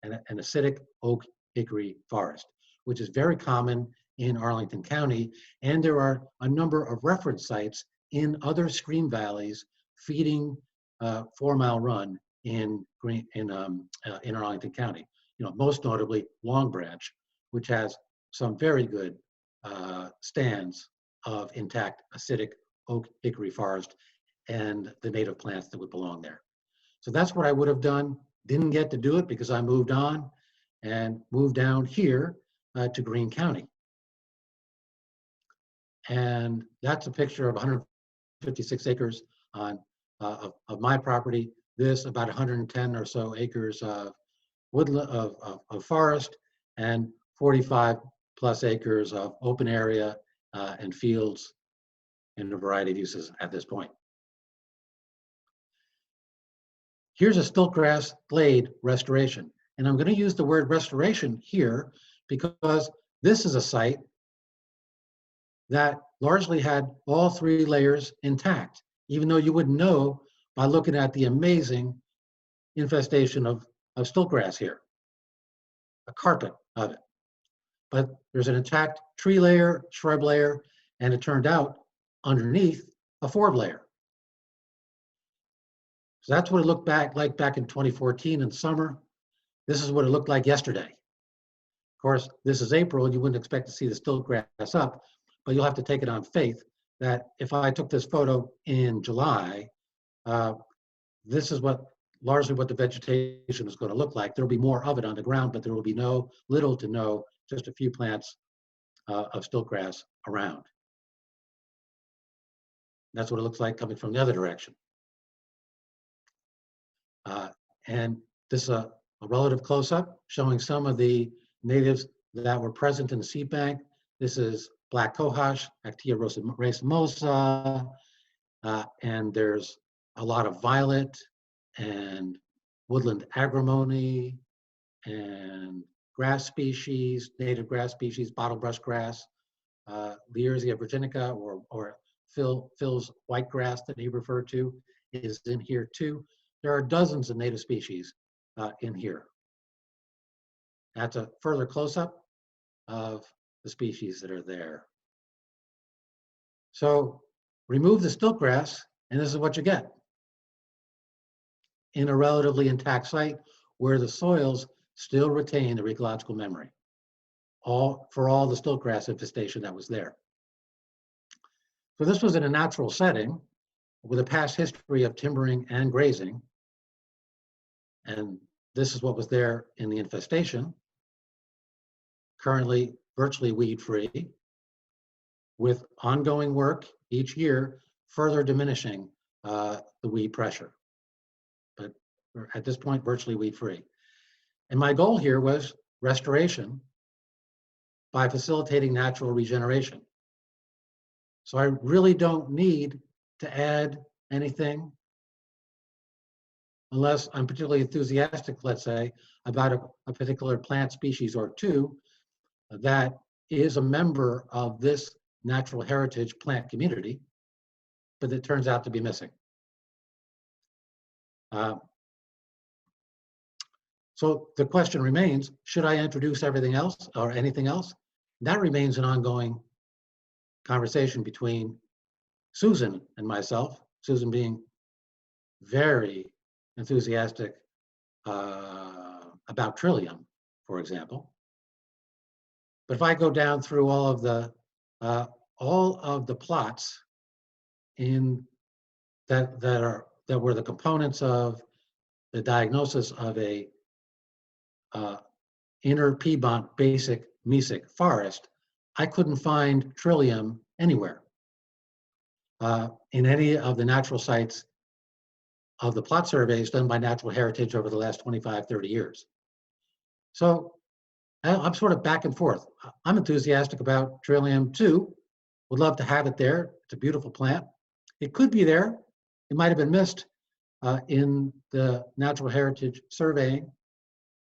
an acidic oak hickory forest, which is very common in Arlington County, and there are a number of reference sites in other stream valleys feeding 4 Mile Run in Arlington County. You know, most notably Long Branch, which has some very good stands of intact acidic oak hickory forest and the native plants that would belong there. So that's what I would have done. Didn't get to do it because I moved on and moved down here to Greene County. And that's a picture of 156 acres on of my property. This about 110 or so acres of woodland of forest and 45 plus acres of open area and fields in a variety of uses at this point. Here's a stiltgrass glade restoration. And I'm going to use the word restoration here because this is a site that largely had all 3 layers intact, even though you wouldn't know by looking at the amazing infestation of stiltgrass here, a carpet of it. But there's an intact tree layer, shrub layer, and it turned out underneath a forb layer. So that's what it looked like back in 2014 in summer. This is what it looked like yesterday. Of course, this is April. You wouldn't expect to see the stiltgrass up, but you'll have to take it on faith that if I took this photo in July, this is largely what the vegetation is going to look like. There will be more of it on the ground, but there will be little to no, just a few plants of stiltgrass around. That's what it looks like coming from the other direction. And this is a relative close-up showing some of the natives that were present in the seed bank. This is black cohosh, Actea racemosa, and there's a lot of violet and woodland agrimony and grass species, native grass species, bottlebrush grass, Liersia virginica or Phil's whitegrass that he referred to is in here too. There are dozens of native species in here. That's a further close-up of the species that are there. So remove the stiltgrass, and this is what you get in a relatively intact site where the soils still retain their ecological memory, for all the stiltgrass infestation that was there. So this was in a natural setting with a past history of timbering and grazing. And this is what was there in the infestation, currently virtually weed-free, with ongoing work each year further diminishing the weed pressure. But at this point, virtually weed-free. And my goal here was restoration by facilitating natural regeneration. So I really don't need to add anything unless I'm particularly enthusiastic, let's say, about a particular plant species or two that is a member of this natural heritage plant community, but it turns out to be missing. So the question remains, should I introduce everything else or anything else? That remains an ongoing conversation between Susan and myself, Susan being very enthusiastic about trillium, for example. But if I go down through all of the plots in that were the components of the diagnosis of a inner Piedmont basic mesic forest, I couldn't find trillium anywhere in any of the natural sites of the plot surveys done by Natural Heritage over the last 25, 30 years. So I'm sort of back and forth. I'm enthusiastic about trillium too. Would love to have it there. It's a beautiful plant. It could be there. It might have been missed in the Natural Heritage surveying.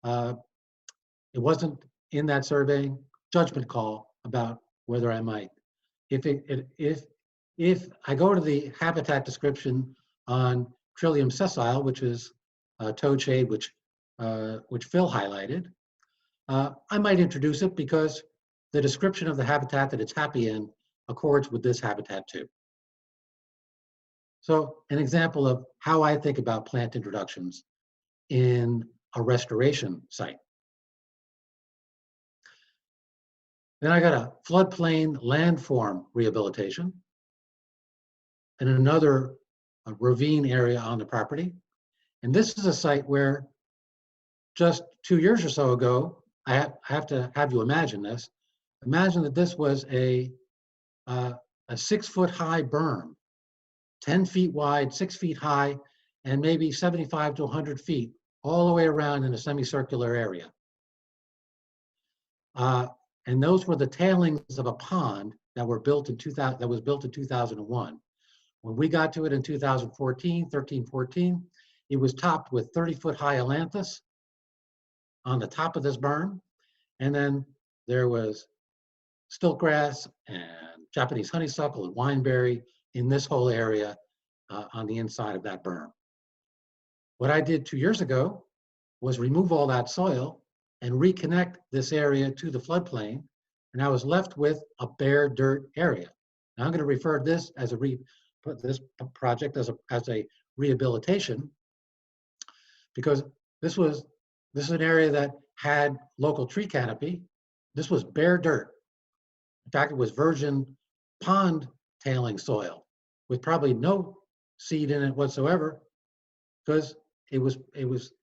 It wasn't in that surveying. Judgment call about whether I might. If I go to the habitat description on trillium sessile, which is Toadshade, which Phil highlighted, I might introduce it because the description of the habitat that it's happy in accords with this habitat too. So an example of how I think about plant introductions in a restoration site. Then I got a floodplain landform rehabilitation and another ravine area on the property. And this is a site where just 2 years or so ago, I have to have you imagine this. Imagine that this was a 6-foot high berm, 10 feet wide, 6 feet high, and maybe 75 to 100 feet all the way around in a semicircular area. And those were the tailings of a pond that were built in 2000, that was built in 2001. When we got to it in 2014, 13, 14, it was topped with 30-foot high ailanthus on the top of this berm. And then there was stiltgrass and Japanese honeysuckle and wineberry in this whole area on the inside of that berm. What I did 2 years ago was remove all that soil and reconnect this area to the floodplain, and I was left with a bare dirt area. Now I'm going to refer to this as this project as a rehabilitation, because this is an area that had local tree canopy. This was bare dirt. In fact, it was virgin pond tailing soil with probably no seed in it whatsoever, because it was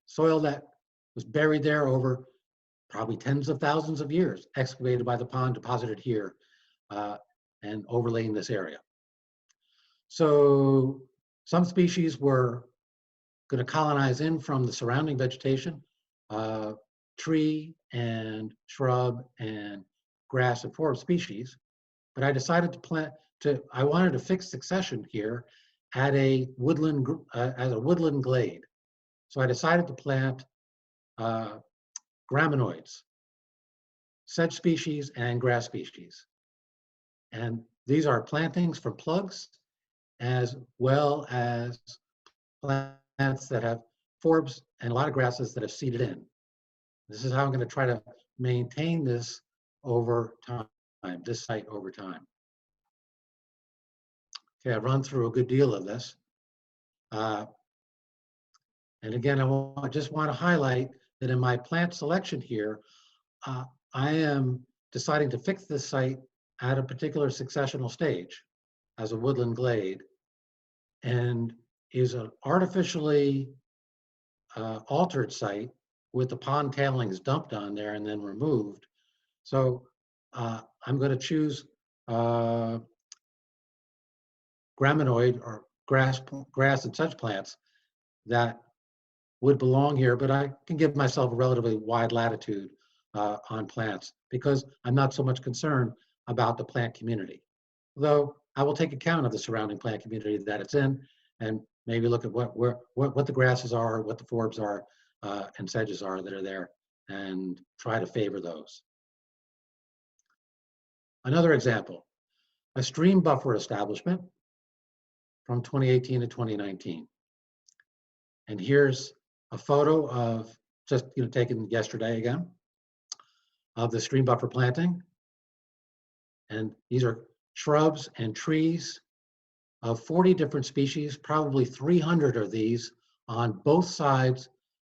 soil that was buried there over probably tens of thousands of years, excavated by the pond, deposited here, and overlaying this area. So some species were going to colonize in from the surrounding vegetation, tree and shrub and grass and forest species, but I decided I wanted to fix succession here at a woodland glade. So I decided to plant graminoids, sedge species and grass species. And these are plantings from plugs, as well as plants that have forbs and a lot of grasses that have seeded in. This is how I'm going to try to maintain this over time, this site over time. Okay, I've run through a good deal of this. And again, I just want to highlight that in my plant selection here, I am deciding to fix this site at a particular successional stage as a woodland glade, and is an artificially altered site with the pond tailings dumped on there and then removed. So I'm going to choose graminoid or grass and such plants that would belong here, but I can give myself a relatively wide latitude on plants because I'm not so much concerned about the plant community. Though I will take account of the surrounding plant community that it's in and maybe look at what the grasses are, what the forbs are, and sedges are that are there, and try to favor those. Another example, a stream buffer establishment from 2018 to 2019. And here's a photo of just taken yesterday again of the stream buffer planting. And these are shrubs and trees of 40 different species, probably 300 of these on both sides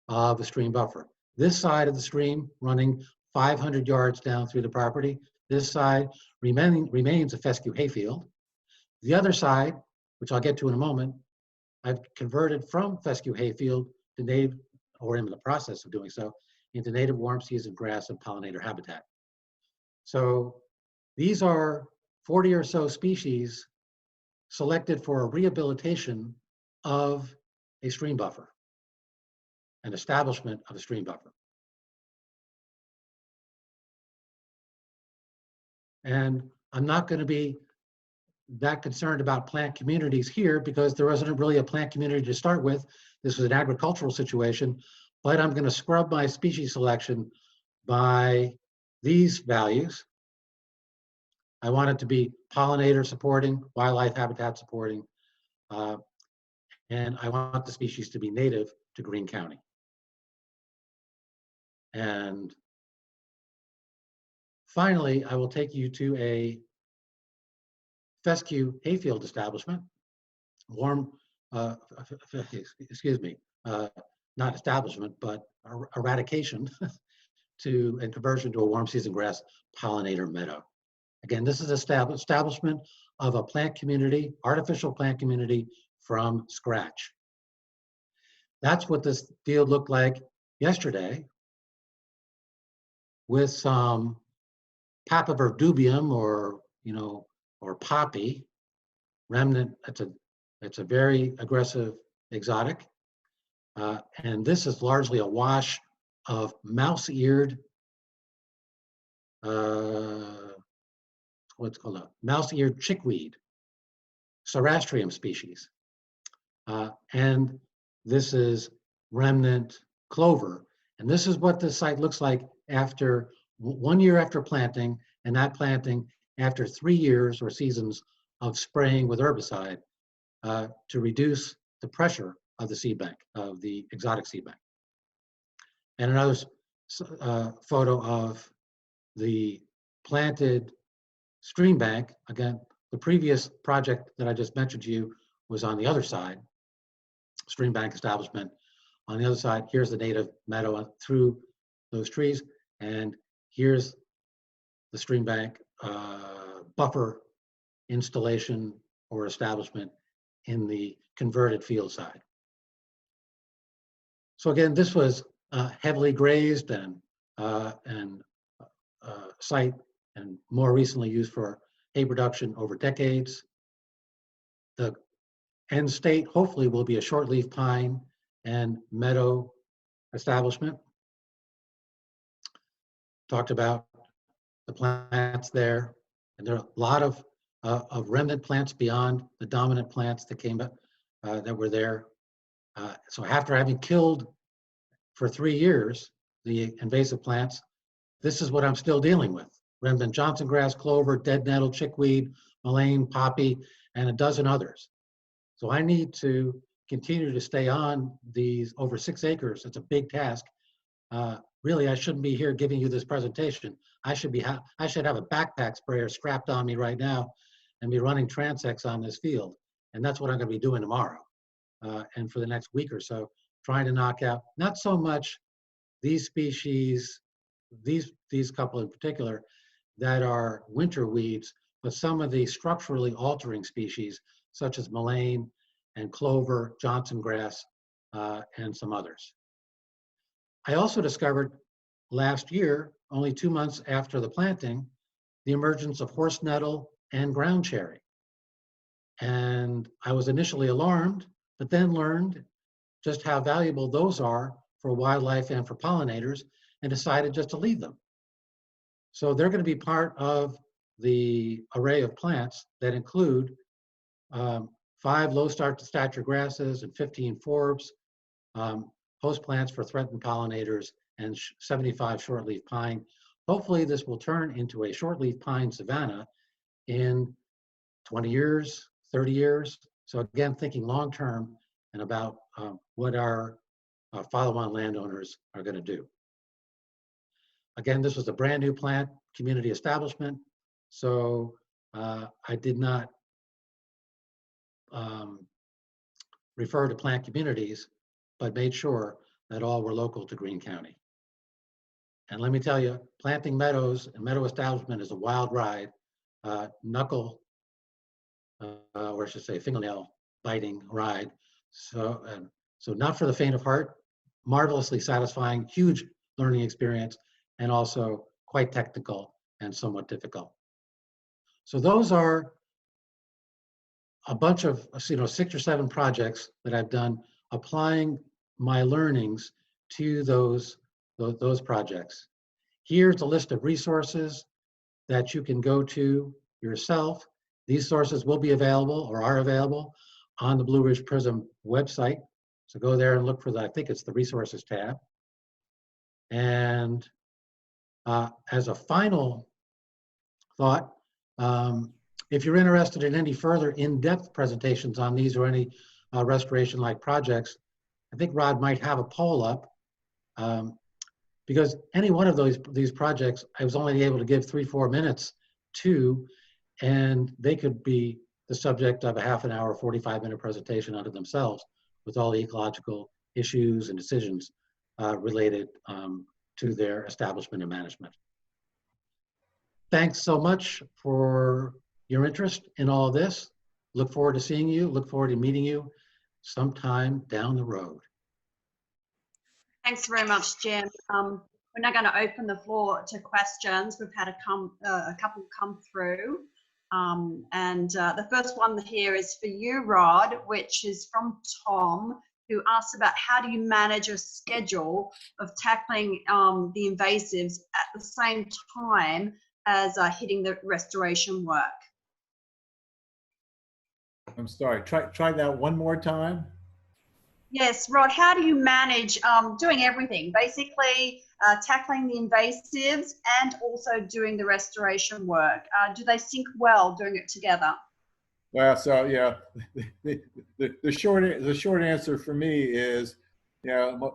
of the stream buffer. This side of the stream running 500 yards down through the property. This side remains a fescue hayfield. The other side, which I'll get to in a moment, I've converted from fescue hayfield to native, or in the process of doing so, into native warm season grass and pollinator habitat. So these are 40 or so species selected for a rehabilitation of a stream buffer, an establishment of a stream buffer. And I'm not going to be that concerned about plant communities here because there wasn't really a plant community to start with. This was an agricultural situation, but I'm going to scrub my species selection by these values. I want it to be pollinator supporting, wildlife habitat supporting, and I want the species to be native to Greene County. And finally, I will take you to a fescue hayfield establishment, warm, excuse me, not establishment, but eradication and conversion to a warm season grass pollinator meadow. Again, this is establishment of a plant community, artificial plant community from scratch. That's what this field looked like yesterday, with some Papaverdubium or poppy remnant. It's a very aggressive exotic, and this is largely a wash of mouse-eared, what's called a mouse-eared chickweed, Cerastrium species, and this is remnant clover. And this is what this site looks like after 1 year after planting, and that planting after 3 years or seasons of spraying with herbicide to reduce the pressure of the seed bank, of the exotic seed bank. And another photo of the planted stream bank. Again, the previous project that I just mentioned to you was on the other side, stream bank establishment. On the other side, here's the native meadow through those trees, and here's the stream bank buffer installation or establishment in the converted field side. So again, this was heavily grazed and site, and more recently used for hay production over decades. The end state hopefully will be a shortleaf pine and meadow establishment. Talked about the plants there, and there are a lot of remnant plants beyond the dominant plants that came that were there. So after having killed for 3 years the invasive plants, this is what I'm still dealing with: remnant Johnson grass, clover, dead nettle, chickweed, mullein, poppy, and a dozen others. So I need to continue to stay on these over 6 acres. It's a big task. Really, I shouldn't be here giving you this presentation. I should have a backpack sprayer strapped on me right now and be running transects on this field. And that's what I'm going to be doing tomorrow and for the next week or so, trying to knock out not so much these species, these couple in particular, that are winter weeds, but some of the structurally altering species, such as mullein and clover, Johnson grass, and some others. I also discovered last year, only 2 months after the planting, the emergence of horse nettle and ground cherry. And I was initially alarmed, but then learned just how valuable those are for wildlife and for pollinators, and decided just to leave them. So they're going to be part of the array of plants that include 5 low stature grasses and 15 forbs, host plants for threatened pollinators, and 75 shortleaf pine. Hopefully this will turn into a shortleaf pine savanna in 20 years, 30 years. So again, thinking long-term and about what our follow-on landowners are going to do. Again, this was a brand new plant community establishment, so I did not refer to plant communities, but made sure that all were local to Greene County. And let me tell you, planting meadows and meadow establishment is a wild ride, or I should say fingernail biting ride. So not for the faint of heart, marvelously satisfying, huge learning experience, and also quite technical and somewhat difficult. So those are a bunch of 6 or 7 projects that I've done, applying my learnings to those projects. Here's a list of resources that you can go to yourself. These sources will be available or are available on the Blue Ridge PRISM website. So go there and look for I think it's the resources tab. And as a final thought, if you're interested in any further in-depth presentations on these or any restoration-like projects, I think Rod might have a poll up. because any one of these projects, I was only able to give 3-4 minutes to, and they could be the subject of a half an hour, 45-minute presentation unto themselves with all the ecological issues and decisions related to their establishment and management. Thanks so much for your interest in all this. Look forward to seeing you, look forward to meeting you sometime down the road. Thanks very much, Jim. We're now going to open the floor to questions. We've had a couple come through. The first one here is for you, Rod, which is from Tom, who asks about how do you manage a schedule of tackling the invasives at the same time as hitting the restoration work? I'm sorry, try that one more time. Yes, Rod, how do you manage doing everything, basically tackling the invasives and also doing the restoration work? Do they sync well doing it together? Well, so yeah, the short answer for me is,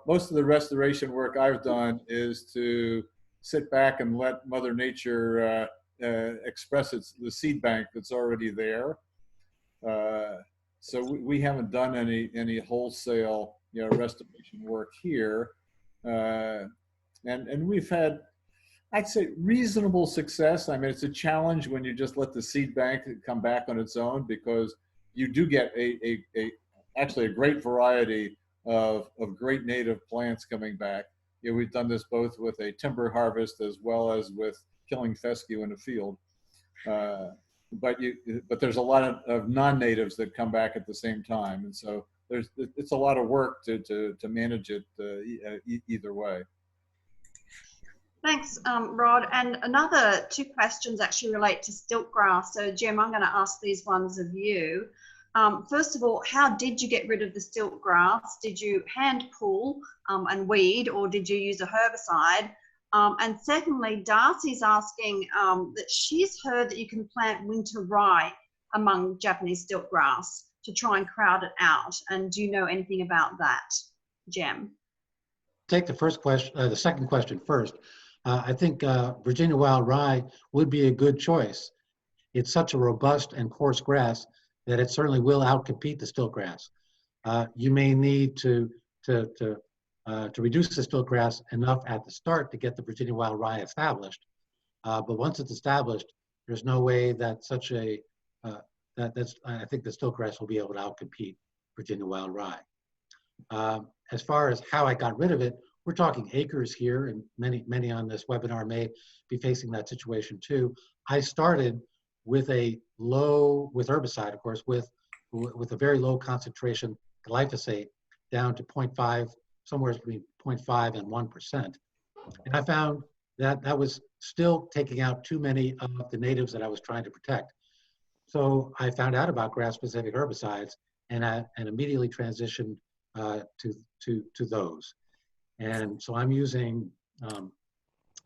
most of the restoration work I've done is to sit back and let Mother Nature express the seed bank that's already there. So we haven't done any wholesale restoration work here, and we've had, I'd say, reasonable success. I mean, it's a challenge when you just let the seed bank come back on its own, because you do get actually a great variety of great native plants coming back. We've done this both with a timber harvest as well as with killing fescue in the field. But there's a lot of non-natives that come back at the same time, and so it's a lot of work to manage it either way. Thanks, Rod. And another 2 questions actually relate to stiltgrass. So, Jim, I'm going to ask these ones of you. First of all, how did you get rid of the stiltgrass? Did you hand pull and weed, or did you use a herbicide? And secondly, Darcy's asking that she's heard that you can plant winter rye among Japanese stiltgrass to try and crowd it out. And do you know anything about that, Jim? Take the first question, the second question first. I think Virginia wild rye would be a good choice. It's such a robust and coarse grass that it certainly will outcompete the stiltgrass. You may need to reduce the stiltgrass enough at the start to get the Virginia wild rye established. But once it's established, there's no way that I think the stiltgrass will be able to outcompete Virginia wild rye. As far as how I got rid of it, we're talking acres here, and many on this webinar may be facing that situation too. I started with herbicide, of course, with a very low concentration glyphosate down to 0.5, somewhere between 0.5 and 1%. And I found that that was still taking out too many of the natives that I was trying to protect. So I found out about grass-specific herbicides and immediately transitioned to those. And so I'm using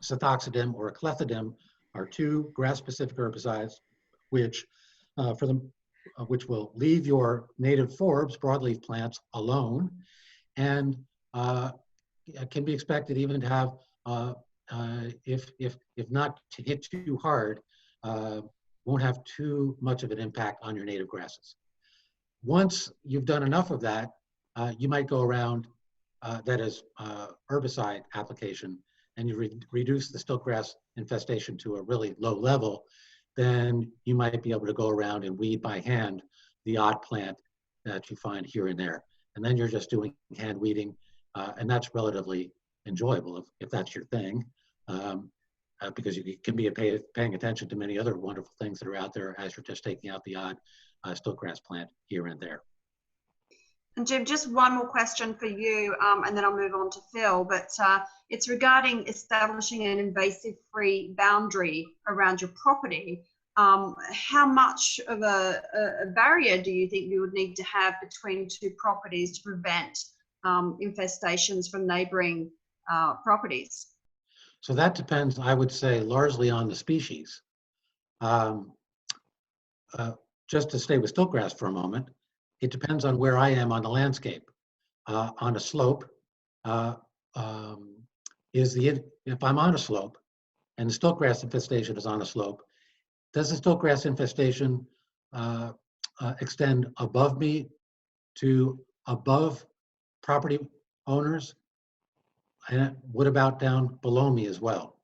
sethoxydim or clethodim, are 2 grass-specific herbicides, which will leave your native forbs, broadleaf plants, alone, and can be expected even to have, if not to hit too hard, won't have too much of an impact on your native grasses. Once you've done enough of that, you might go around, that is herbicide application, and you reduce the stiltgrass infestation to a really low level, then you might be able to go around and weed by hand the odd plant that you find here and there. And then you're just doing hand weeding, and that's relatively enjoyable if that's your thing, because you can be paying attention to many other wonderful things that are out there as you're just taking out the odd stiltgrass plant here and there. And Jim, just one more question for you, and then I'll move on to Phil, but it's regarding establishing an invasive-free boundary around your property. How much of a barrier do you think you would need to have between 2 properties to prevent infestations from neighboring properties? So that depends, I would say, largely on the species. Just to stay with stiltgrass for a moment, it depends on where I am on the landscape. On a slope, is if I'm on a slope and the stiltgrass infestation is on a slope, does the stiltgrass infestation extend above me to above property owners? And what about down below me as well?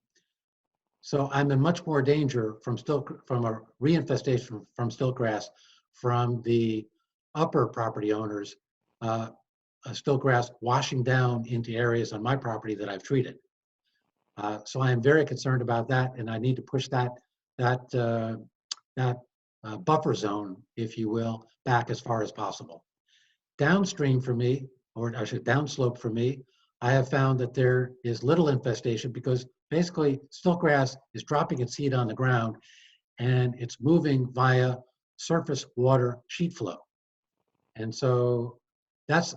So I'm in much more danger from a reinfestation from stiltgrass from the upper property owners, stiltgrass washing down into areas on my property that I've treated. So I am very concerned about that, and I need to push that buffer zone, if you will, back as far as possible. Downstream for me, or I should downslope for me, I have found that there is little infestation because basically stiltgrass is dropping its seed on the ground and it's moving via surface water sheet flow. And so that's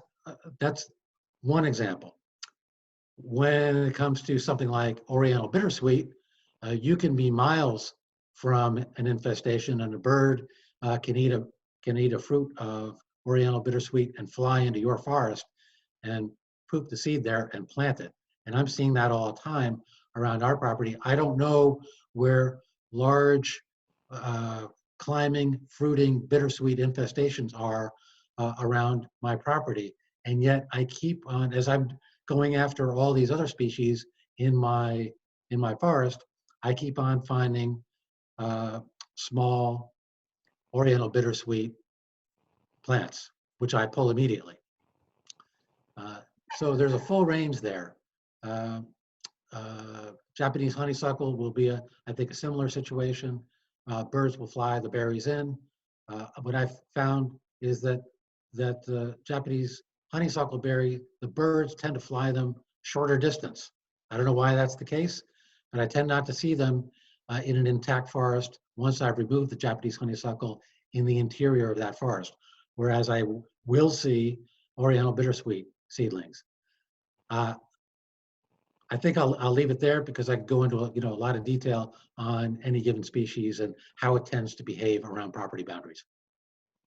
one example. When it comes to something like Oriental bittersweet, you can be miles from an infestation, and a bird can eat a fruit of Oriental bittersweet and fly into your forest and poop the seed there and plant it. And I'm seeing that all the time around our property. I don't know where large climbing, fruiting, bittersweet infestations are around my property. And yet I keep on, as I'm going after all these other species in my forest, I keep on finding small Oriental bittersweet plants, which I pull immediately. So there's a full range there. Japanese honeysuckle will be, I think, a similar situation. Birds will fly the berries in. What I've found is that the Japanese honeysuckle berry, the birds tend to fly them shorter distance. I don't know why that's the case, but I tend not to see them in an intact forest once I've removed the Japanese honeysuckle in the interior of that forest, whereas I will see Oriental bittersweet seedlings. I think I'll leave it there because I could go into a lot of detail on any given species and how it tends to behave around property boundaries.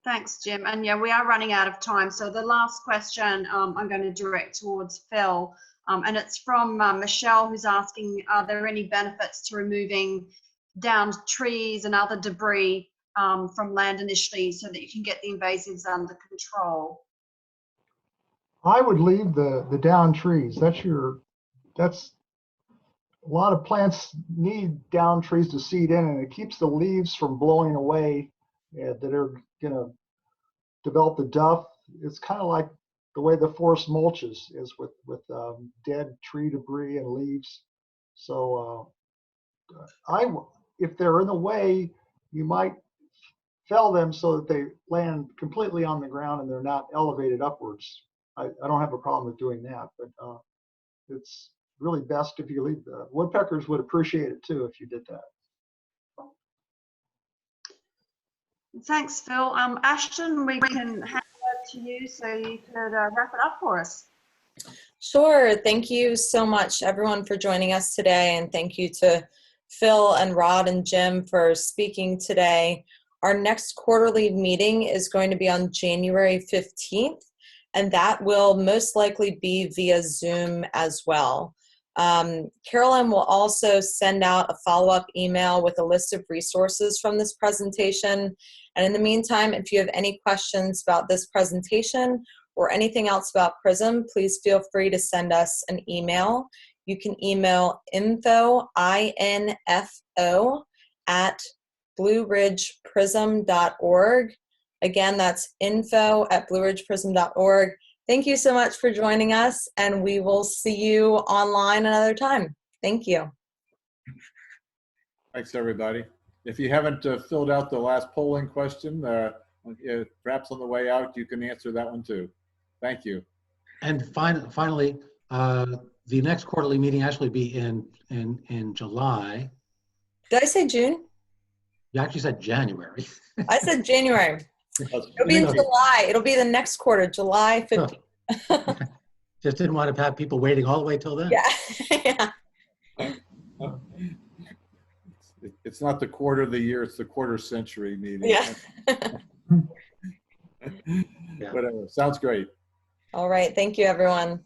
Thanks, Jim. And yeah, we are running out of time. So the last question I'm going to direct towards Phil. And it's from Michelle, who's asking, are there any benefits to removing downed trees and other debris from land initially so that you can get the invasives under control? I would leave the down trees. That's a lot of plants need down trees to seed in, and it keeps the leaves from blowing away that are going to develop the duff. It's kind of like the way the forest mulches is with dead tree debris and leaves. So if they're in the way, you might fell them so that they land completely on the ground and they're not elevated upwards. I don't have a problem with doing that, but it's really best if you leave. The woodpeckers would appreciate it too if you did that. Thanks, Phil. Ashton, we can hand over to you so you could wrap it up for us. Sure. Thank you so much, everyone, for joining us today. And thank you to Phil and Rod and Jim for speaking today. Our next quarterly meeting is going to be on January 15th, and that will most likely be via Zoom as well. Carolyn will also send out a follow-up email with a list of resources from this presentation. And in the meantime, if you have any questions about this presentation or anything else about PRISM, please feel free to send us an email. You can email info, I-N-F-O, at blueridgeprism.org. Again, that's info@blueridgeprism.org. Thank you so much for joining us, and we will see you online another time. Thank you. Thanks, everybody. If you haven't filled out the last polling question, perhaps on the way out, you can answer that one too. Thank you. And finally, the next quarterly meeting actually be in July. Did I say June? You actually said January. I said January. It'll be in July. It'll be the next quarter, July 15th. Just didn't want to have people waiting all the way till then. Yeah. It's not the quarter of the year, it's the quarter century meeting. Yeah. Whatever. Sounds great. All right. Thank you, everyone.